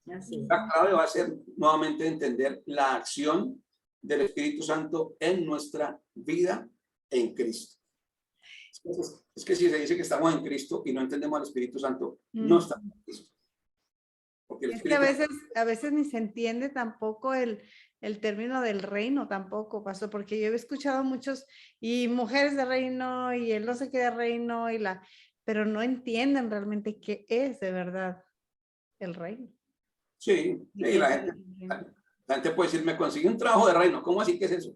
La clave va a ser nuevamente entender la acción del Espíritu Santo en nuestra vida en Cristo. Es que si se dice que estamos en Cristo y no entendemos al Espíritu Santo, no estamos en Cristo. Porque es que a veces ni se entiende tampoco el término del reino tampoco, pastor, porque yo he escuchado muchos y mujeres de reino y el no sé qué de reino pero no entienden realmente qué es de verdad el reino. Sí, la gente puede decir, me conseguí un trabajo de reino. ¿Cómo así? ¿Qué es eso?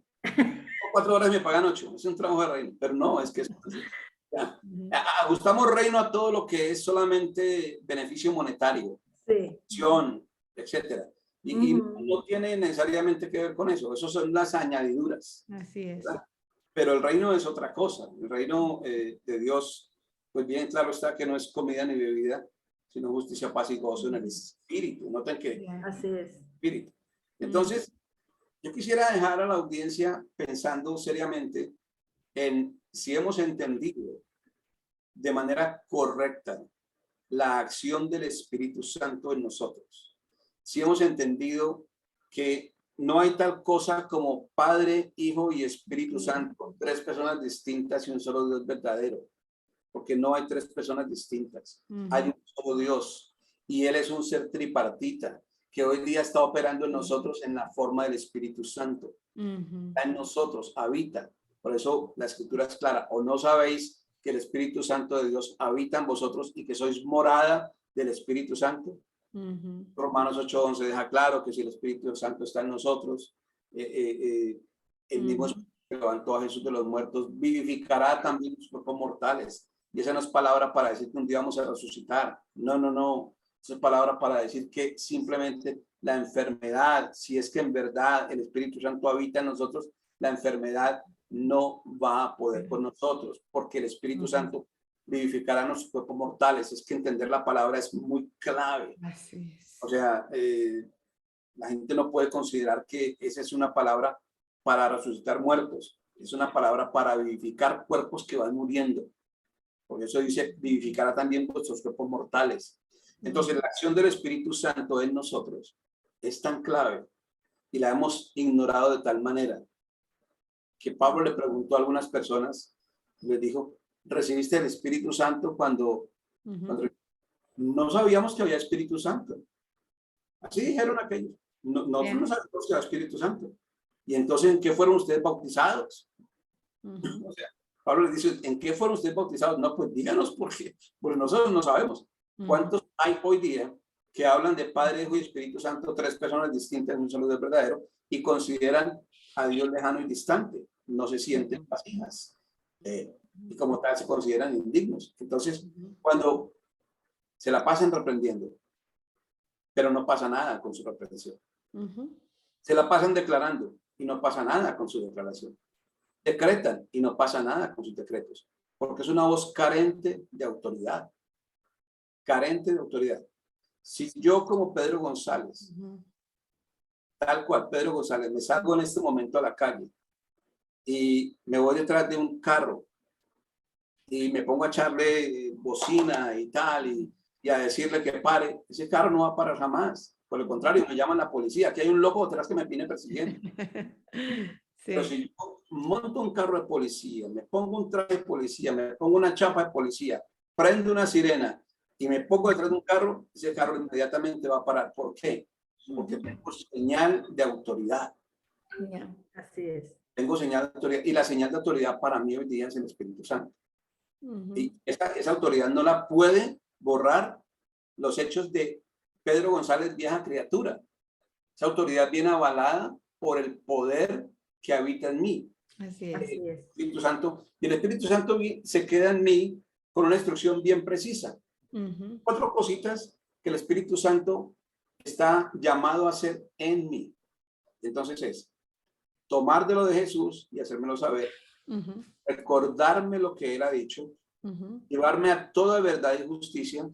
4 horas me pagan 8. Es un trabajo de reino. Pero no, es que ajustamos reino a todo lo que es solamente beneficio monetario, acción, etcétera. Y no tiene necesariamente que ver con eso. Eso son las añadiduras. Así es. ¿Verdad? Pero el reino es otra cosa. El reino de Dios, pues bien claro está que no es comida ni bebida, sino justicia, paz y gozo en el Espíritu. Noten que así es. Espíritu. Entonces, yo quisiera dejar a la audiencia pensando seriamente en si hemos entendido de manera correcta la acción del Espíritu Santo en nosotros. Si hemos entendido que no hay tal cosa como Padre, Hijo y Espíritu Santo, 3 personas distintas y un solo Dios verdadero. Porque no hay 3 personas distintas. Hay un solo Dios y Él es un ser tripartita que hoy día está operando en nosotros en la forma del Espíritu Santo. Está en nosotros, habita. Por eso la escritura es clara. ¿O no sabéis que el Espíritu Santo de Dios habita en vosotros y que sois morada del Espíritu Santo? Romanos 8:11 deja claro que si el Espíritu Santo está en nosotros, el mismo Espíritu que levantó a Jesús de los muertos vivificará también los cuerpos mortales. Y esa no es palabra para decir que un día vamos a resucitar. No. Esa palabra para decir que simplemente la enfermedad, si es que en verdad el Espíritu Santo habita en nosotros, la enfermedad no va a poder con nosotros, porque el Espíritu Santo vivificará nuestros cuerpos mortales. Es que entender la palabra es muy clave. Así es. O sea, la gente no puede considerar que esa es una palabra para resucitar muertos. Es una palabra para vivificar cuerpos que van muriendo. Por eso dice, vivificará también vuestros cuerpos mortales. Entonces, la acción del Espíritu Santo en nosotros es tan clave y la hemos ignorado de tal manera que Pablo le preguntó a algunas personas, les dijo, ¿recibiste el Espíritu Santo cuando no sabíamos que había Espíritu Santo? Así dijeron aquellos. Nosotros no sabemos que era Espíritu Santo. Y entonces, ¿en qué fueron ustedes bautizados? O sea, Pablo les dice, ¿en qué fueron ustedes bautizados? No, pues díganos por qué, porque nosotros no sabemos. ¿Cuántos hay hoy día que hablan de Padre, Hijo y Espíritu Santo, tres personas distintas, un solo Dios verdadero, y consideran a Dios lejano y distante? No se sienten vasijas. Y como tal se consideran indignos. Entonces, cuando se la pasan reprendiendo, pero no pasa nada con su reprensión. Se la pasan declarando y no pasa nada con su declaración. Decretan y no pasa nada con sus decretos, porque es una voz carente de autoridad. Carente de autoridad. Si yo como Pedro González, tal cual Pedro González, me salgo en este momento a la calle y me voy detrás de un carro y me pongo a echarle bocina y tal y a decirle que pare, ese carro no va a parar jamás. Por el contrario, me llaman la policía. Aquí hay un loco detrás que me viene persiguiendo. Pero si yo monto un carro de policía, me pongo un traje de policía, me pongo una chapa de policía, prendo una sirena y me pongo detrás de un carro, ese carro inmediatamente va a parar. ¿Por qué? Porque tengo señal de autoridad. Así es. Tengo señal de autoridad. Y la señal de autoridad para mí hoy día es el Espíritu Santo. Y esa autoridad no la puede borrar los hechos de Pedro González, vieja criatura. Esa autoridad viene avalada por el poder que habita en mí. Así es. Así es. Espíritu Santo. Y el Espíritu Santo se queda en mí con una instrucción bien precisa. 4 cositas que el Espíritu Santo está llamado a hacer en mí. Entonces es tomar de lo de Jesús y hacérmelo saber, recordarme lo que él ha dicho, llevarme a toda verdad y justicia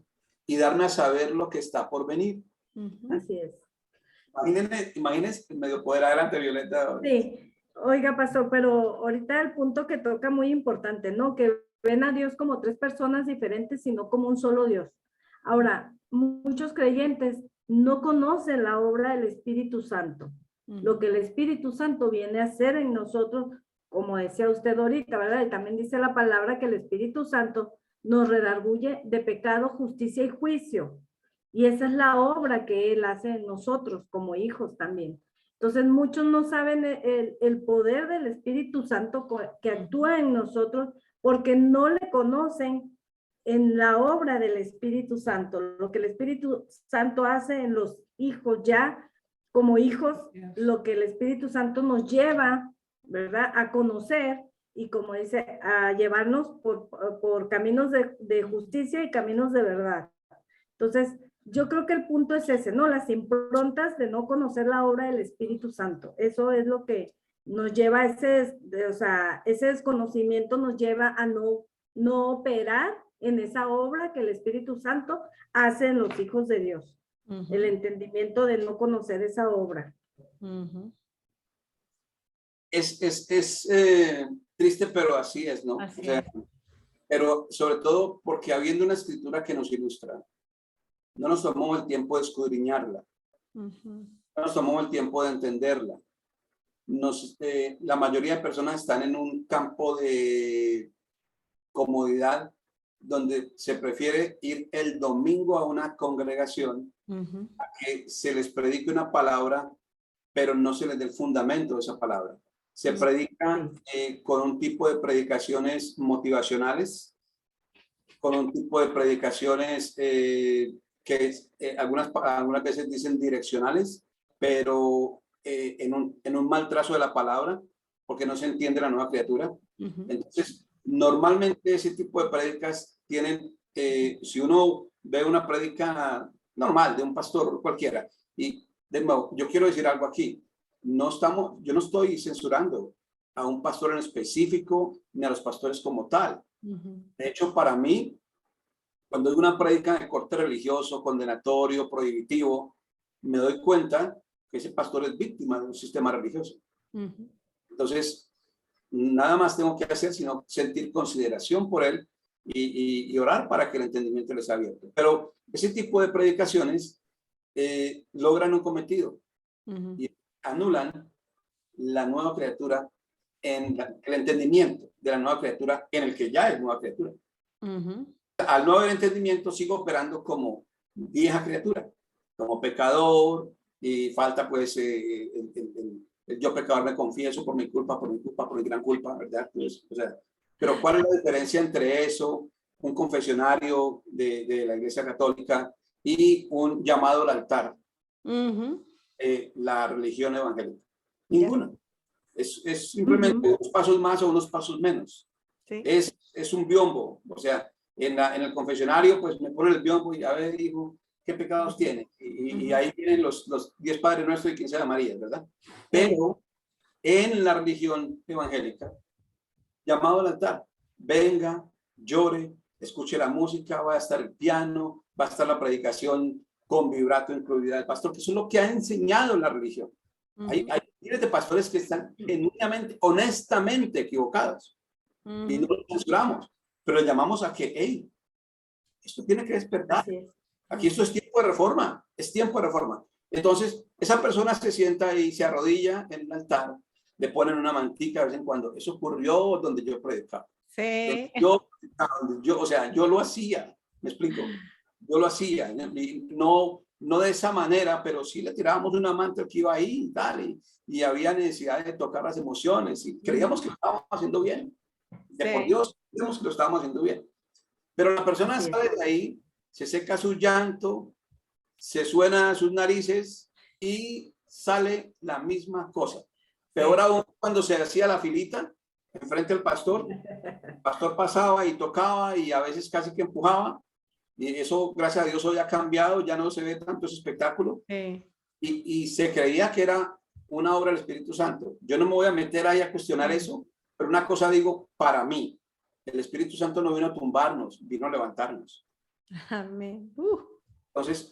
y darme a saber lo que está por venir. Así es. Imagínense el medio poder. Adelante, Violeta. Sí, oiga, pastor, pero ahorita el punto que toca muy importante, ¿no? Que ven a Dios como 3 personas diferentes, sino como un solo Dios. Ahora, muchos creyentes no conocen la obra del Espíritu Santo. Lo que el Espíritu Santo viene a hacer en nosotros, como decía usted ahorita, ¿verdad? Y también dice la palabra que el Espíritu Santo nos redarguye de pecado, justicia y juicio. Y esa es la obra que Él hace en nosotros como hijos también. Entonces, muchos no saben el poder del Espíritu Santo que actúa en nosotros porque no le conocen en la obra del Espíritu Santo. Lo que el Espíritu Santo hace en los hijos ya, como hijos, lo que el Espíritu Santo nos lleva, ¿verdad?, a conocer y, como dice, a llevarnos por caminos de justicia y caminos de verdad. Entonces, yo creo que el punto es ese, ¿no? Las improntas de no conocer la obra del Espíritu Santo. Eso es lo que nos lleva a ese desconocimiento nos lleva a no operar en esa obra que el Espíritu Santo hace en los hijos de Dios. El entendimiento de no conocer esa obra. Es triste, pero así es, ¿no? Así o sea, es. Pero sobre todo porque habiendo una escritura que nos ilustra, no nos tomamos el tiempo de escudriñarla, no nos tomamos el tiempo de entenderla. La mayoría de personas están en un campo de comodidad donde se prefiere ir el domingo a una congregación a que se les predique una palabra, pero no se les dé el fundamento de esa palabra. Se predica con un tipo de predicaciones motivacionales, con un tipo de predicaciones que algunas veces dicen direccionales, pero en un mal trazo de la palabra, porque no se entiende la nueva criatura. Entonces, normalmente ese tipo de prédicas tienen, si uno ve una prédica normal, de un pastor cualquiera. Y de nuevo, yo quiero decir algo aquí. Yo no estoy censurando a un pastor en específico ni a los pastores como tal. De hecho, para mí, cuando hay una prédica de corte religioso, condenatorio, prohibitivo, me doy cuenta que ese pastor es víctima de un sistema religioso. Entonces, nada más tengo que hacer sino sentir consideración por él y orar para que el entendimiento les sea abierto. Pero ese tipo de predicaciones logran un cometido y anulan la nueva criatura el entendimiento de la nueva criatura en el que ya es nueva criatura. Al no haber entendimiento, sigo operando como vieja criatura, como pecador, y falta pues el yo pecador me confieso por mi culpa, por mi gran culpa, ¿verdad? Pues, o sea, pero ¿cuál es la diferencia entre eso, un confesionario de la Iglesia Católica y un llamado al altar, la religión evangélica? Ninguna. Es simplemente unos pasos más o unos pasos menos. Sí. Es un biombo. O sea, en el confesionario, pues me ponen el biombo y a ver, hijo, ¿qué pecados tiene? Y ahí vienen los 10 Padres Nuestros y 15 Ave María, ¿verdad? Pero en la religión evangélica, llamado al altar, venga, llore, escuche la música, va a estar el piano, va a estar la predicación con vibrato incluida del pastor, que eso es lo que ha enseñado la religión. Hay miles de pastores que están genuinamente, honestamente equivocados y no los censuramos, pero llamamos a que, hey, esto tiene que despertar. Aquí esto es tiempo de reforma, es tiempo de reforma. Entonces, esa persona se sienta y se arrodilla en el altar, le ponen una mantica de vez en cuando. Eso ocurrió donde yo predicaba. Sí. O sea, yo lo hacía, me explico. Yo lo hacía, no de esa manera, pero sí le tirábamos una manta que iba ahí y tal, y había necesidad de tocar las emociones, y creíamos que lo estábamos haciendo bien. Por Dios, creíamos que lo estábamos haciendo bien. Pero la persona sale de ahí, se seca su llanto, se suena sus narices y sale la misma cosa. Peor aún cuando se hacía la filita enfrente del pastor. El pastor pasaba y tocaba y a veces casi que empujaba. Y eso, gracias a Dios, hoy ha cambiado, ya no se ve tanto ese espectáculo. Y se creía que era una obra del Espíritu Santo. Yo no me voy a meter ahí a cuestionar eso, pero una cosa digo, para mí, el Espíritu Santo no vino a tumbarnos, vino a levantarnos. Amén.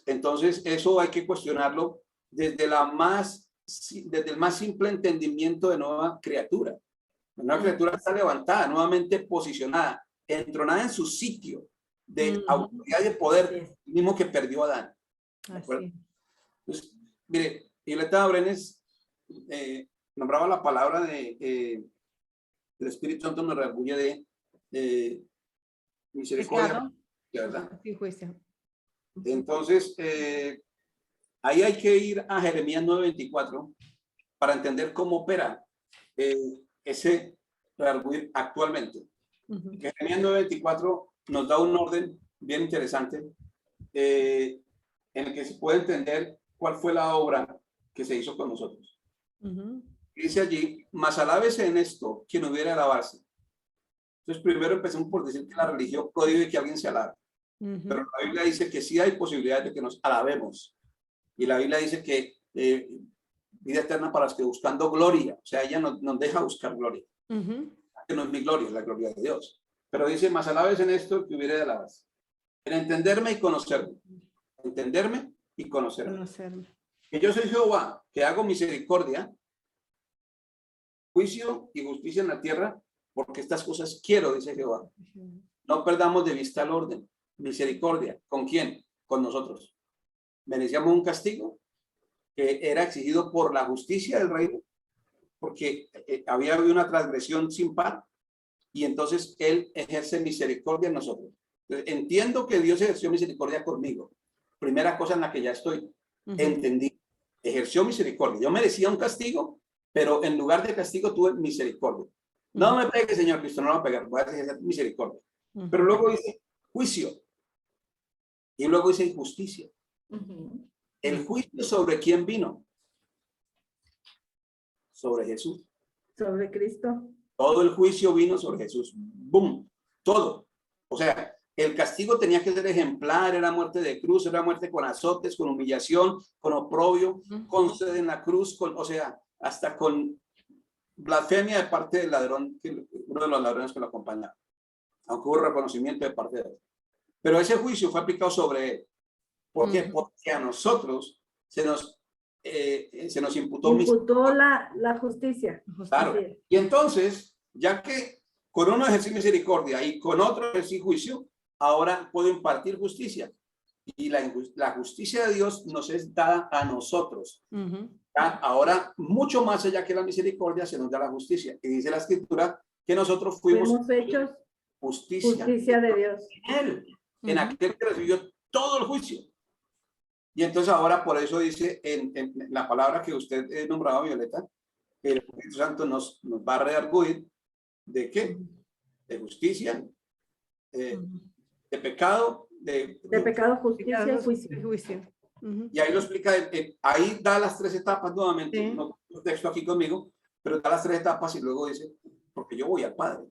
Entonces eso hay que cuestionarlo desde el más simple entendimiento de nueva criatura. La nueva criatura está levantada, nuevamente posicionada, entronada en su sitio de autoridad y de poder, mismo que perdió Adán. Entonces, mire, Violeta Brenes nombraba la palabra del Espíritu Santo, nos redarguye de misericordia, ¿verdad? Sí, juicio. Entonces, ahí hay que ir a Jeremías 9:24 para entender cómo opera ese redarguir actualmente. Jeremías 9:24 nos da un orden bien interesante en el que se puede entender cuál fue la obra que se hizo con nosotros. Dice allí, mas alábese en esto quien hubiera alabarse. Entonces, primero empecemos por decir que la religión prohíbe que alguien se alabe. Pero la Biblia dice que sí hay posibilidad de que nos alabemos. Y la Biblia dice que vida eterna para los que buscando gloria. O sea, ella nos deja buscar gloria. Que no es mi gloria, es la gloria de Dios. Pero dice, más alabes en esto que hubiera de alabarse. En entenderme y conocerme. Entenderme y conocerme. Que yo soy Jehová, que hago misericordia, juicio y justicia en la tierra, porque estas cosas quiero, dice Jehová. No perdamos de vista el orden. Misericordia. ¿Con quién? Con nosotros. Merecíamos un castigo que era exigido por la justicia del reino, porque había habido una transgresión sin par, y entonces Él ejerce misericordia en nosotros. Entonces, entiendo que Dios ejerció misericordia conmigo. Primera cosa en la que ya estoy. Entendí. Ejerció misericordia. Yo merecía un castigo, pero en lugar de castigo tuve misericordia. No me pegue, Señor Cristo, no me va a pegar. Voy a ejercer misericordia. Pero luego dice juicio. Y luego dice justicia. El juicio sobre quién vino. Sobre Jesús. Sobre Cristo. Todo el juicio vino sobre Jesús. ¡Bum! Todo. O sea, el castigo tenía que ser ejemplar, era muerte de cruz, era muerte con azotes, con humillación, con oprobio, con sed en la cruz, o sea, hasta con blasfemia de parte del ladrón, uno de los ladrones que lo acompañaba, aunque hubo reconocimiento de parte de él. Pero ese juicio fue aplicado sobre él. ¿Por qué? Porque a nosotros se nos imputó la justicia. Claro. Y entonces, ya que con uno ejercí misericordia y con otro ejercí juicio, ahora puedo impartir justicia. Y la justicia de Dios nos es dada a nosotros. Ahora, mucho más allá que la misericordia, se nos da la justicia. Y dice la Escritura que nosotros fuimos hechos justicia de Dios. En aquel que recibió todo el juicio. Y entonces ahora por eso dice en la palabra que usted nombraba, Violeta, que el Espíritu Santo nos va a redarguir ¿de qué? De justicia, de pecado, de pecado, justicia y juicio. Y ahí lo explica, ahí da las tres etapas nuevamente, no tengo texto aquí conmigo, pero da las tres etapas y luego dice, porque yo voy al Padre,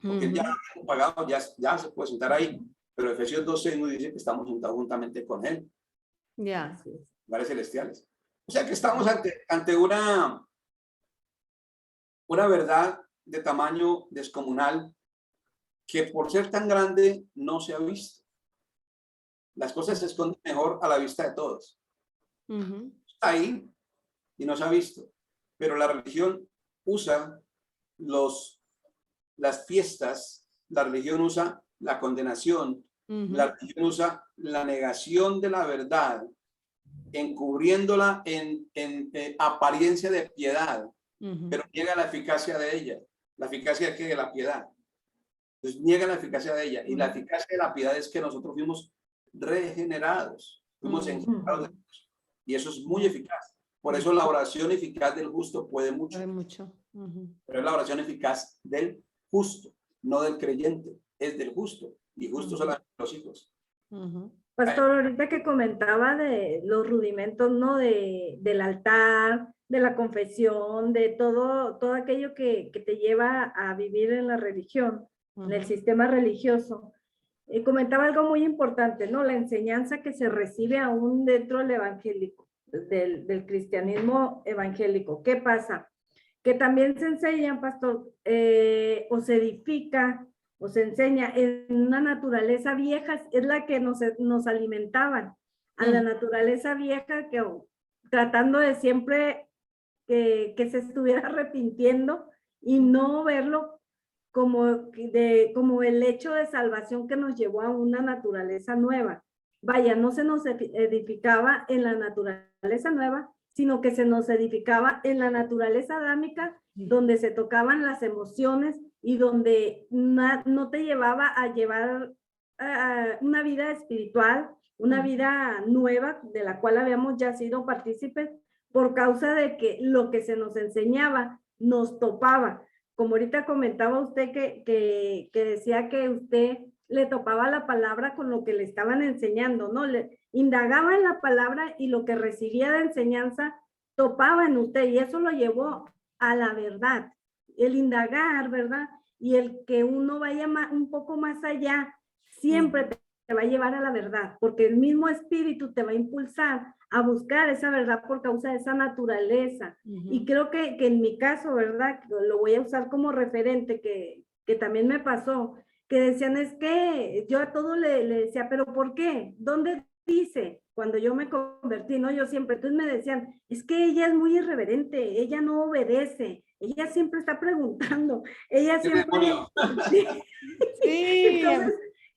porque ya hemos pagado, ya se puede sentar ahí, pero Efesios 2:6 nos dice que estamos sentados juntamente con Él. Lugares celestiales. O sea que estamos ante una verdad de tamaño descomunal que por ser tan grande no se ha visto. Las cosas se esconden mejor a la vista de todos. Está ahí y no se ha visto. Pero la religión usa las fiestas, la religión usa la condenación, la religión usa la negación de la verdad, encubriéndola en apariencia de piedad, pero niega la eficacia de ella. ¿La eficacia de la piedad? Entonces niega la eficacia de ella. Y la eficacia de la piedad es que nosotros fuimos regenerados, fuimos engendrados de Dios. Y eso es muy eficaz. Por eso la oración eficaz del justo puede mucho. Pero es la oración eficaz del justo, no del creyente, es del justo. Y justo son los hijos. Pastor, ahorita que comentaba de los rudimentos, ¿no? Del altar, de la confesión, de todo aquello que te lleva a vivir en la religión, en el sistema religioso. Comentaba algo muy importante, ¿no? La enseñanza que se recibe aún dentro del evangélico, del cristianismo evangélico. ¿Qué pasa? Que también se enseña, pastor, o se edifica, o se enseña en una naturaleza vieja, es la que nos alimentaban, a la naturaleza vieja, que tratando de siempre que se estuviera arrepintiendo y no verlo como el hecho de salvación que nos llevó a una naturaleza nueva. Vaya, no se nos edificaba en la naturaleza nueva, sino que se nos edificaba en la naturaleza adámica, donde se tocaban las emociones y donde no te llevaba a llevar una vida espiritual, una vida nueva de la cual habíamos ya sido partícipes, por causa de que lo que se nos enseñaba nos topaba. Como ahorita comentaba usted que decía que usted le topaba la palabra con lo que le estaban enseñando, ¿no? Le indagaba en la palabra y lo que recibía de enseñanza topaba en usted, y eso lo llevó a la verdad. El indagar, ¿verdad? Y el que uno vaya un poco más allá, siempre te va a llevar a la verdad, porque el mismo espíritu te va a impulsar a buscar esa verdad por causa de esa naturaleza. Y creo que en mi caso, ¿verdad? Lo voy a usar como referente, que también me pasó, que decían, es que yo a todo le decía, ¿pero por qué? ¿Dónde dice? Cuando yo me convertí, ¿no? Yo siempre, entonces me decían, es que ella es muy irreverente, ella no obedece, ella siempre está preguntando, ella siempre... Sí.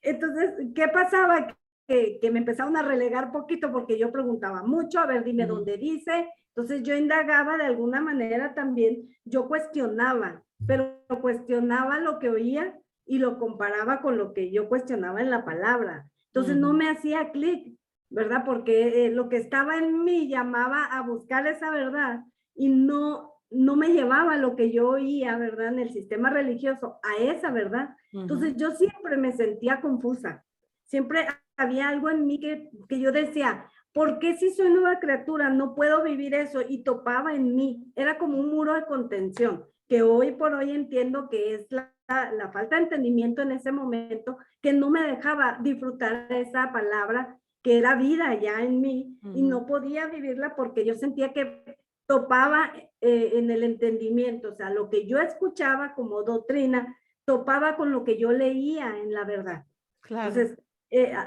Entonces, ¿qué pasaba? Que me empezaron a relegar poquito porque yo preguntaba mucho, a ver, dime dónde dice. Entonces yo indagaba de alguna manera también, yo cuestionaba, pero cuestionaba lo que oía y lo comparaba con lo que yo cuestionaba en la palabra. Entonces no me hacía clic, ¿verdad? Porque lo que estaba en mí llamaba a buscar esa verdad y no me llevaba lo que yo oía, ¿verdad? En el sistema religioso, a esa verdad. Entonces yo siempre me sentía confusa. Siempre había algo en mí que yo decía, ¿por qué si soy nueva criatura no puedo vivir eso? Y topaba en mí. Era como un muro de contención, que hoy por hoy entiendo que es la la falta de entendimiento en ese momento que no me dejaba disfrutar esa palabra que era vida ya en mí y no podía vivirla porque yo sentía que topaba en el entendimiento, o sea, lo que yo escuchaba como doctrina topaba con lo que yo leía en la verdad. Claro. Entonces,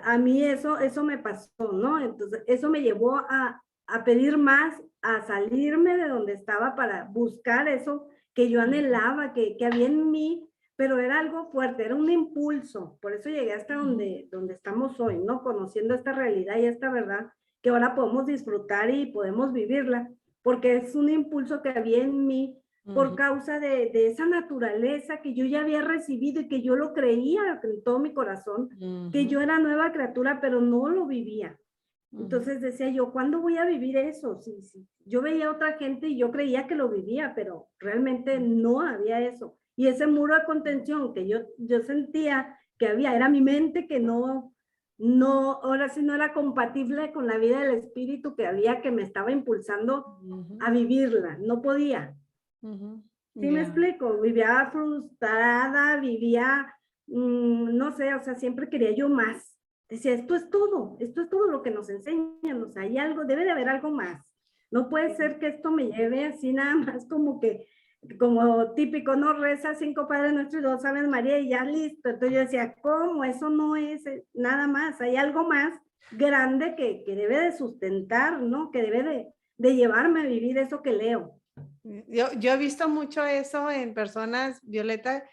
a mí eso me pasó, ¿no? Entonces, eso me llevó a pedir más, a salirme de donde estaba para buscar eso que yo anhelaba, que había en mí, pero era algo fuerte, era un impulso. Por eso llegué hasta donde estamos hoy, ¿no? Conociendo esta realidad y esta verdad que ahora podemos disfrutar y podemos vivirla, porque es un impulso que había en mí por causa de esa naturaleza que yo ya había recibido y que yo lo creía en todo mi corazón, que yo era nueva criatura, pero no lo vivía. Entonces decía yo, ¿cuándo voy a vivir eso? Sí, sí. Yo veía a otra gente y yo creía que lo vivía, pero realmente no había eso. Y ese muro de contención que yo sentía que había, era mi mente que no, ahora sí no era compatible con la vida del espíritu que había, que me estaba impulsando a vivirla. No podía. ¿Sí me explico? Vivía frustrada, vivía, no sé, o sea, siempre quería yo más. Decía, esto es todo lo que nos enseñan, o sea, hay algo, debe de haber algo más. No puede ser que esto me lleve así nada más como típico, no reza 5 Padres Nuestros y 2 Aves María y ya listo. Entonces yo decía, ¿cómo? Eso no es nada más, hay algo más grande que debe de sustentar, ¿no? Que debe de llevarme a vivir eso que leo. Yo he visto mucho eso en personas, Violeta,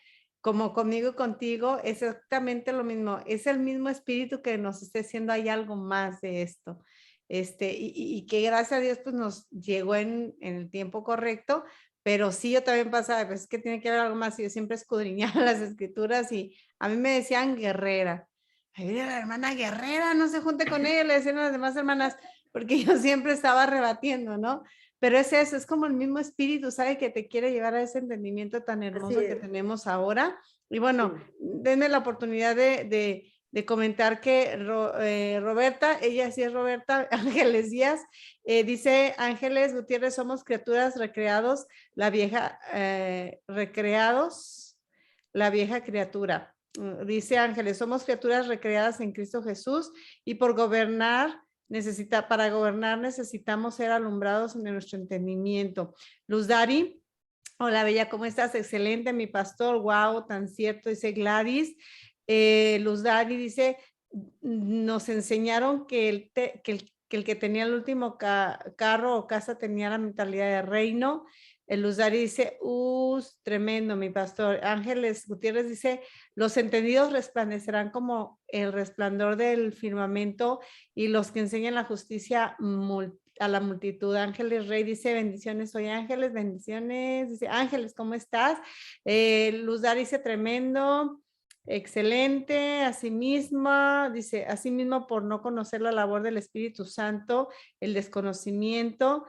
como conmigo y contigo, es exactamente lo mismo. Es el mismo espíritu que nos está diciendo hay algo más de esto. Y que gracias a Dios pues nos llegó en el tiempo correcto, pero sí yo también pasaba, pues es que tiene que haber algo más. Y yo siempre escudriñaba las escrituras y a mí me decían guerrera. Ay, mira, la hermana guerrera, no se junte con ella, le decían a las demás hermanas, porque yo siempre estaba rebatiendo, ¿no? Pero es eso, es como el mismo espíritu, ¿sabe? Que te quiere llevar a ese entendimiento tan hermoso que tenemos ahora. Y bueno, denme la oportunidad de comentar que Roberta, ella sí es Roberta Ángeles Díaz, dice Ángeles Gutiérrez, somos criaturas recreados, la vieja criatura. Dice Ángeles, somos criaturas recreadas en Cristo Jesús y para gobernar necesitamos ser alumbrados en nuestro entendimiento. Luz Dari, hola Bella, ¿cómo estás? Excelente, mi pastor, wow, tan cierto, dice Gladys. Luz Dari dice, nos enseñaron que el que tenía el último carro o casa tenía la mentalidad de reino. Luz Dari dice, tremendo, mi pastor. Ángeles Gutiérrez dice, los entendidos resplandecerán como el resplandor del firmamento y los que enseñan la justicia a la multitud. Ángeles Rey dice, bendiciones, soy Ángeles, bendiciones. Dice, Ángeles, ¿cómo estás? Luz Dari dice, tremendo, excelente. Asimismo, dice, asimismo por no conocer la labor del Espíritu Santo, el desconocimiento.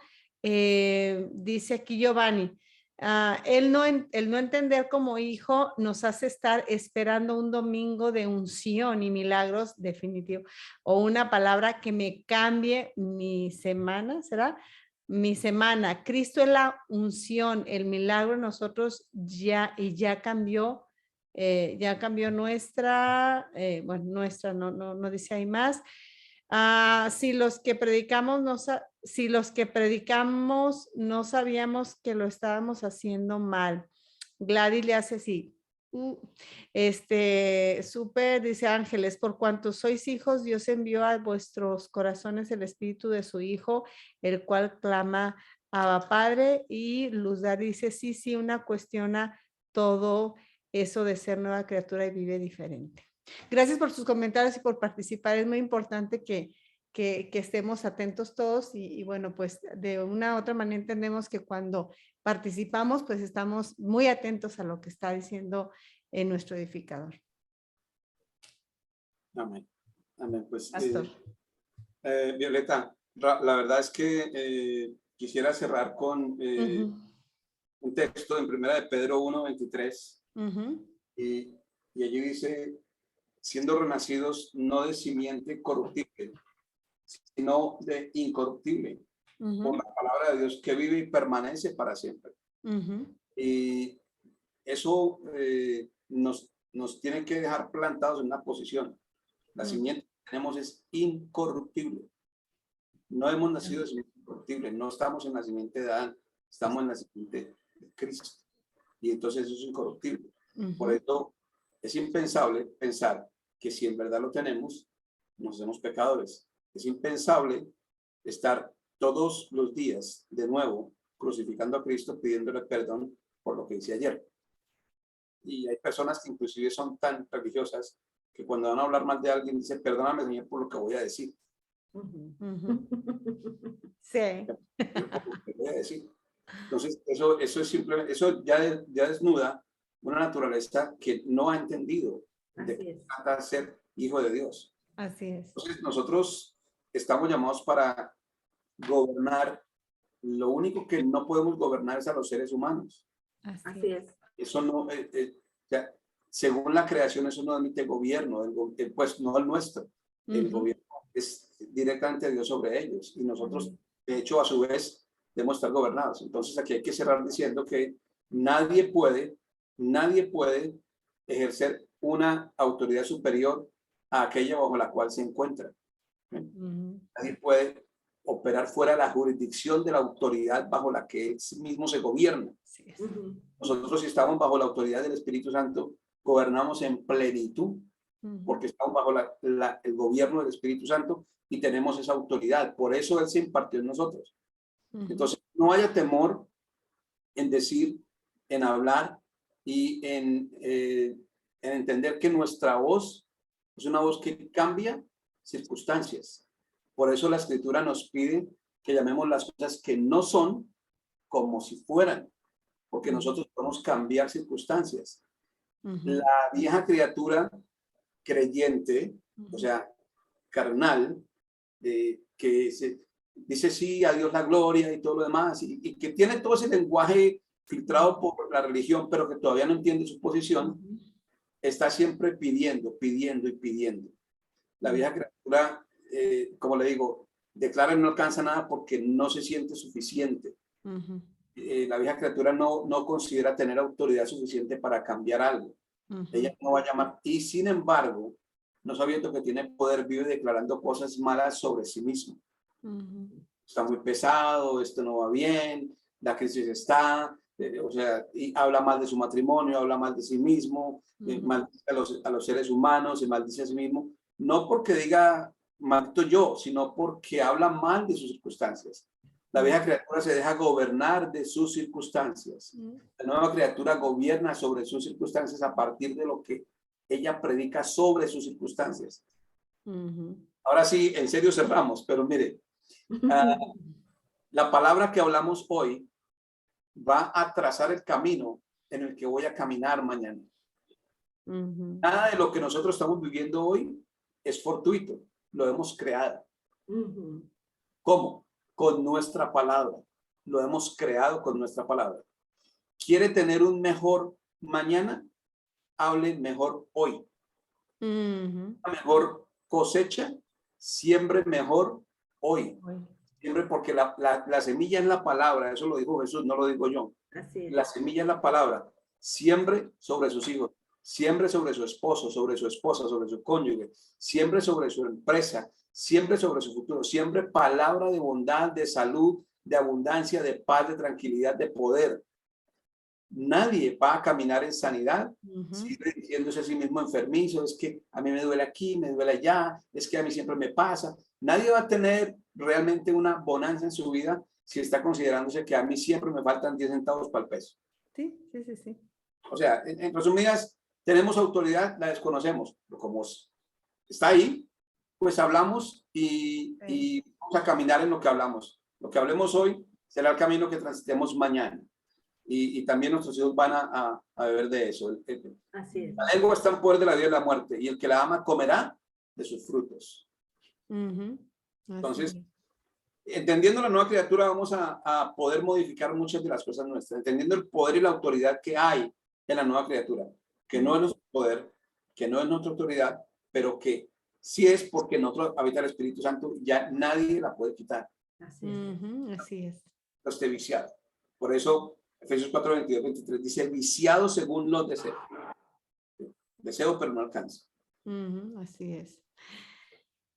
Dice aquí Giovanni, el no entender como hijo nos hace estar esperando un domingo de unción y milagros definitivo, o una palabra que me cambie mi semana, ¿será? Mi semana. Cristo es la unción, el milagro en nosotros ya cambió. Ya cambió nuestra, nuestra, no dice ahí más. Si los que predicamos no sabíamos que lo estábamos haciendo mal. Gladys le hace así. Súper, dice Ángeles, por cuanto sois hijos, Dios envió a vuestros corazones el espíritu de su hijo, el cual clama a Padre. Y Luz Dari dice, sí, una cuestiona todo eso de ser nueva criatura y vive diferente. Gracias por sus comentarios y por participar. Es muy importante que estemos atentos todos y bueno, pues de una u otra manera entendemos que cuando participamos, pues estamos muy atentos a lo que está diciendo nuestro edificador. Amén. Amén. Pues, Pastor. Violeta, la verdad es que quisiera cerrar con un texto en 1 de Pedro 1:23 y allí dice, siendo renacidos no de simiente corruptible, sino de incorruptible, por la palabra de Dios que vive y permanece para siempre. Y eso nos tiene que dejar plantados en una posición. La simiente que tenemos es incorruptible. No hemos nacido de simiente incorruptible, no estamos en la simiente de Adán, estamos en la simiente de Cristo. Y entonces eso es incorruptible. Por eso es impensable pensar que si en verdad lo tenemos, nos hacemos pecadores. Es impensable estar todos los días de nuevo crucificando a Cristo, pidiéndole perdón por lo que hice ayer. Y hay personas que inclusive son tan religiosas que cuando van a hablar mal de alguien dicen, perdóname, Señor, por lo que voy a decir. Sí. Por lo que voy a decir. Entonces, eso es simplemente, eso ya desnuda una naturaleza que no ha entendido de qué trata ser hijo de Dios. Así es. Entonces, nosotros estamos llamados para gobernar. Lo único que no podemos gobernar es a los seres humanos. Así es. Eso no, ya, según la creación, eso no admite gobierno, pues no el nuestro. El gobierno es directamente Dios sobre ellos y nosotros, de hecho, a su vez, debemos estar gobernados. Entonces, aquí hay que cerrar diciendo que nadie puede ejercer una autoridad superior a aquella bajo la cual se encuentra. Nadie puede operar fuera de la jurisdicción de la autoridad bajo la que él mismo se gobierna. Nosotros, si estamos bajo la autoridad del Espíritu Santo, gobernamos en plenitud, porque estamos bajo el gobierno del Espíritu Santo y tenemos esa autoridad. Por eso Él se impartió en nosotros. Entonces, no haya temor en decir, en hablar y en entender que nuestra voz es una voz que cambia circunstancias. Por eso la Escritura nos pide que llamemos las cosas que no son como si fueran, porque nosotros podemos cambiar circunstancias. La vieja criatura creyente, o sea, carnal, que dice sí a Dios la gloria y todo lo demás, y que tiene todo ese lenguaje filtrado por la religión, pero que todavía no entiende su posición, está siempre pidiendo. La vieja criatura, como le digo, declara y no alcanza nada porque no se siente suficiente. La vieja criatura no considera tener autoridad suficiente para cambiar algo. Ella no va a llamar, y sin embargo, no sabiendo que tiene poder, vive declarando cosas malas sobre sí mismo. Está muy pesado, esto no va bien, la crisis está, o sea, y habla mal de su matrimonio, habla mal de sí mismo, maldice a los seres humanos, se maldice a sí mismo, no porque diga maldito yo, sino porque habla mal de sus circunstancias. La vieja criatura se deja gobernar de sus circunstancias. La nueva criatura gobierna sobre sus circunstancias a partir de lo que ella predica sobre sus circunstancias. Ahora sí, en serio cerramos, pero mire, la palabra que hablamos hoy va a trazar el camino en el que voy a caminar mañana. Nada de lo que nosotros estamos viviendo hoy es fortuito, lo hemos creado. ¿Cómo? Con nuestra palabra. Lo hemos creado con nuestra palabra. ¿Quiere tener un mejor mañana? Hable mejor hoy. Una mejor cosecha, siembre mejor hoy. Siempre porque la semilla es la palabra, eso lo dijo Jesús, no lo digo yo. La semilla es la palabra. Siembre sobre sus hijos, siembre sobre su esposo, sobre su esposa, sobre su cónyuge, siembre sobre su empresa, siembre sobre su futuro, siembre palabra de bondad, de salud, de abundancia, de paz, de tranquilidad, de poder. Nadie va a caminar en sanidad, sigue diciéndose a sí mismo enfermizo, es que a mí me duele aquí, me duele allá, es que a mí siempre me pasa. Nadie va a tener realmente una bonanza en su vida si está considerándose que a mí siempre me faltan 10 centavos para el peso. Sí. O sea, en resumidas, tenemos autoridad, la desconocemos, pero como está ahí, pues hablamos y vamos a caminar en lo que hablamos. Lo que hablemos hoy será el camino que transitemos mañana. Y también nuestros hijos van a beber de eso. Así es. La lengua está en poder de la vida y la muerte, y el que la ama comerá de sus frutos. Entonces, entendiendo la nueva criatura, vamos a poder modificar muchas de las cosas nuestras, entendiendo el poder y la autoridad que hay en la nueva criatura, que no es nuestro poder, que no es nuestra autoridad, pero que sí es porque en nosotros habita el Espíritu Santo, ya nadie la puede quitar. Así es. No esté viciado. Por eso, Efesios 4, 22, 23 dice, viciado según los deseos. Deseo, pero no alcanzo. Así es.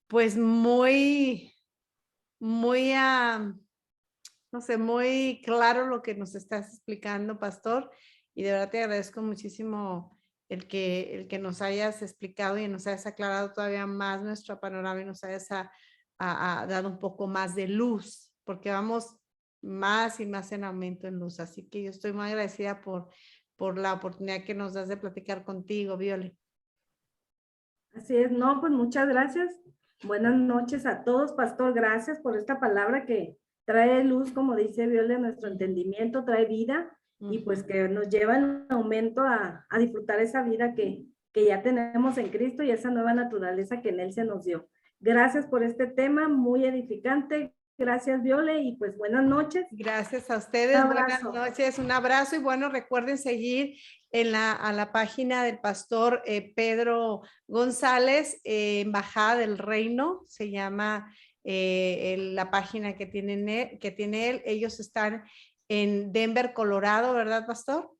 Pues muy, muy, no sé, muy claro lo que nos estás explicando, pastor, y de verdad te agradezco muchísimo el que nos hayas explicado y nos hayas aclarado todavía más nuestro panorama y nos hayas dado un poco más de luz, porque vamos más y más en aumento en luz. Así que yo estoy muy agradecida por la oportunidad que nos das de platicar contigo, Viole. Así es, no, pues muchas gracias. Buenas noches a todos, pastor. Gracias por esta palabra que trae luz, como dice Viole, a nuestro entendimiento, trae vida y pues que nos lleva en aumento a disfrutar esa vida que ya tenemos en Cristo y esa nueva naturaleza que en Él se nos dio. Gracias por este tema, muy edificante. Gracias, Viole, y pues buenas noches. Gracias a ustedes, buenas noches, un abrazo y bueno, recuerden seguir a la página del pastor Pedro González, Embajada del Reino, se llama la página que tiene él. Ellos están en Denver, Colorado, ¿verdad, pastor?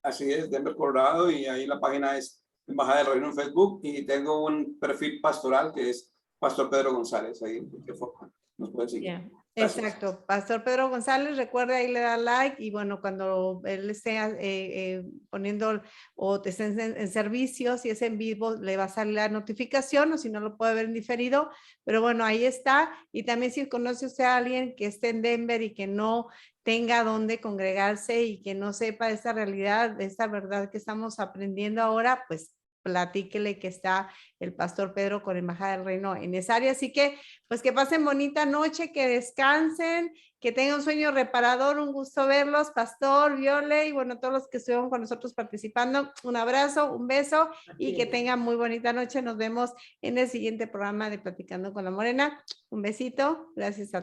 Así es, Denver, Colorado, y ahí la página es Embajada del Reino en Facebook, y tengo un perfil pastoral que es Pastor Pedro González, ahí en cualquier forma nos pueden seguir. Yeah. Exacto, Pastor Pedro González, recuerde ahí le da like y bueno, cuando él esté poniendo o esté en servicio, si es en vivo, le va a salir la notificación o si no lo puede ver en diferido, pero bueno, ahí está. Y también si conoce usted a alguien que esté en Denver y que no tenga dónde congregarse y que no sepa esta realidad, de esta verdad que estamos aprendiendo ahora, pues platíquele que está el pastor Pedro con Embajada del Reino en esa área. Así que, pues que pasen bonita noche, que descansen, que tengan un sueño reparador. Un gusto verlos, pastor, Viole, y bueno, todos los que estuvieron con nosotros participando. Un abrazo, un beso y que tengan muy bonita noche. Nos vemos en el siguiente programa de Platicando con la Morena. Un besito. Gracias a todos.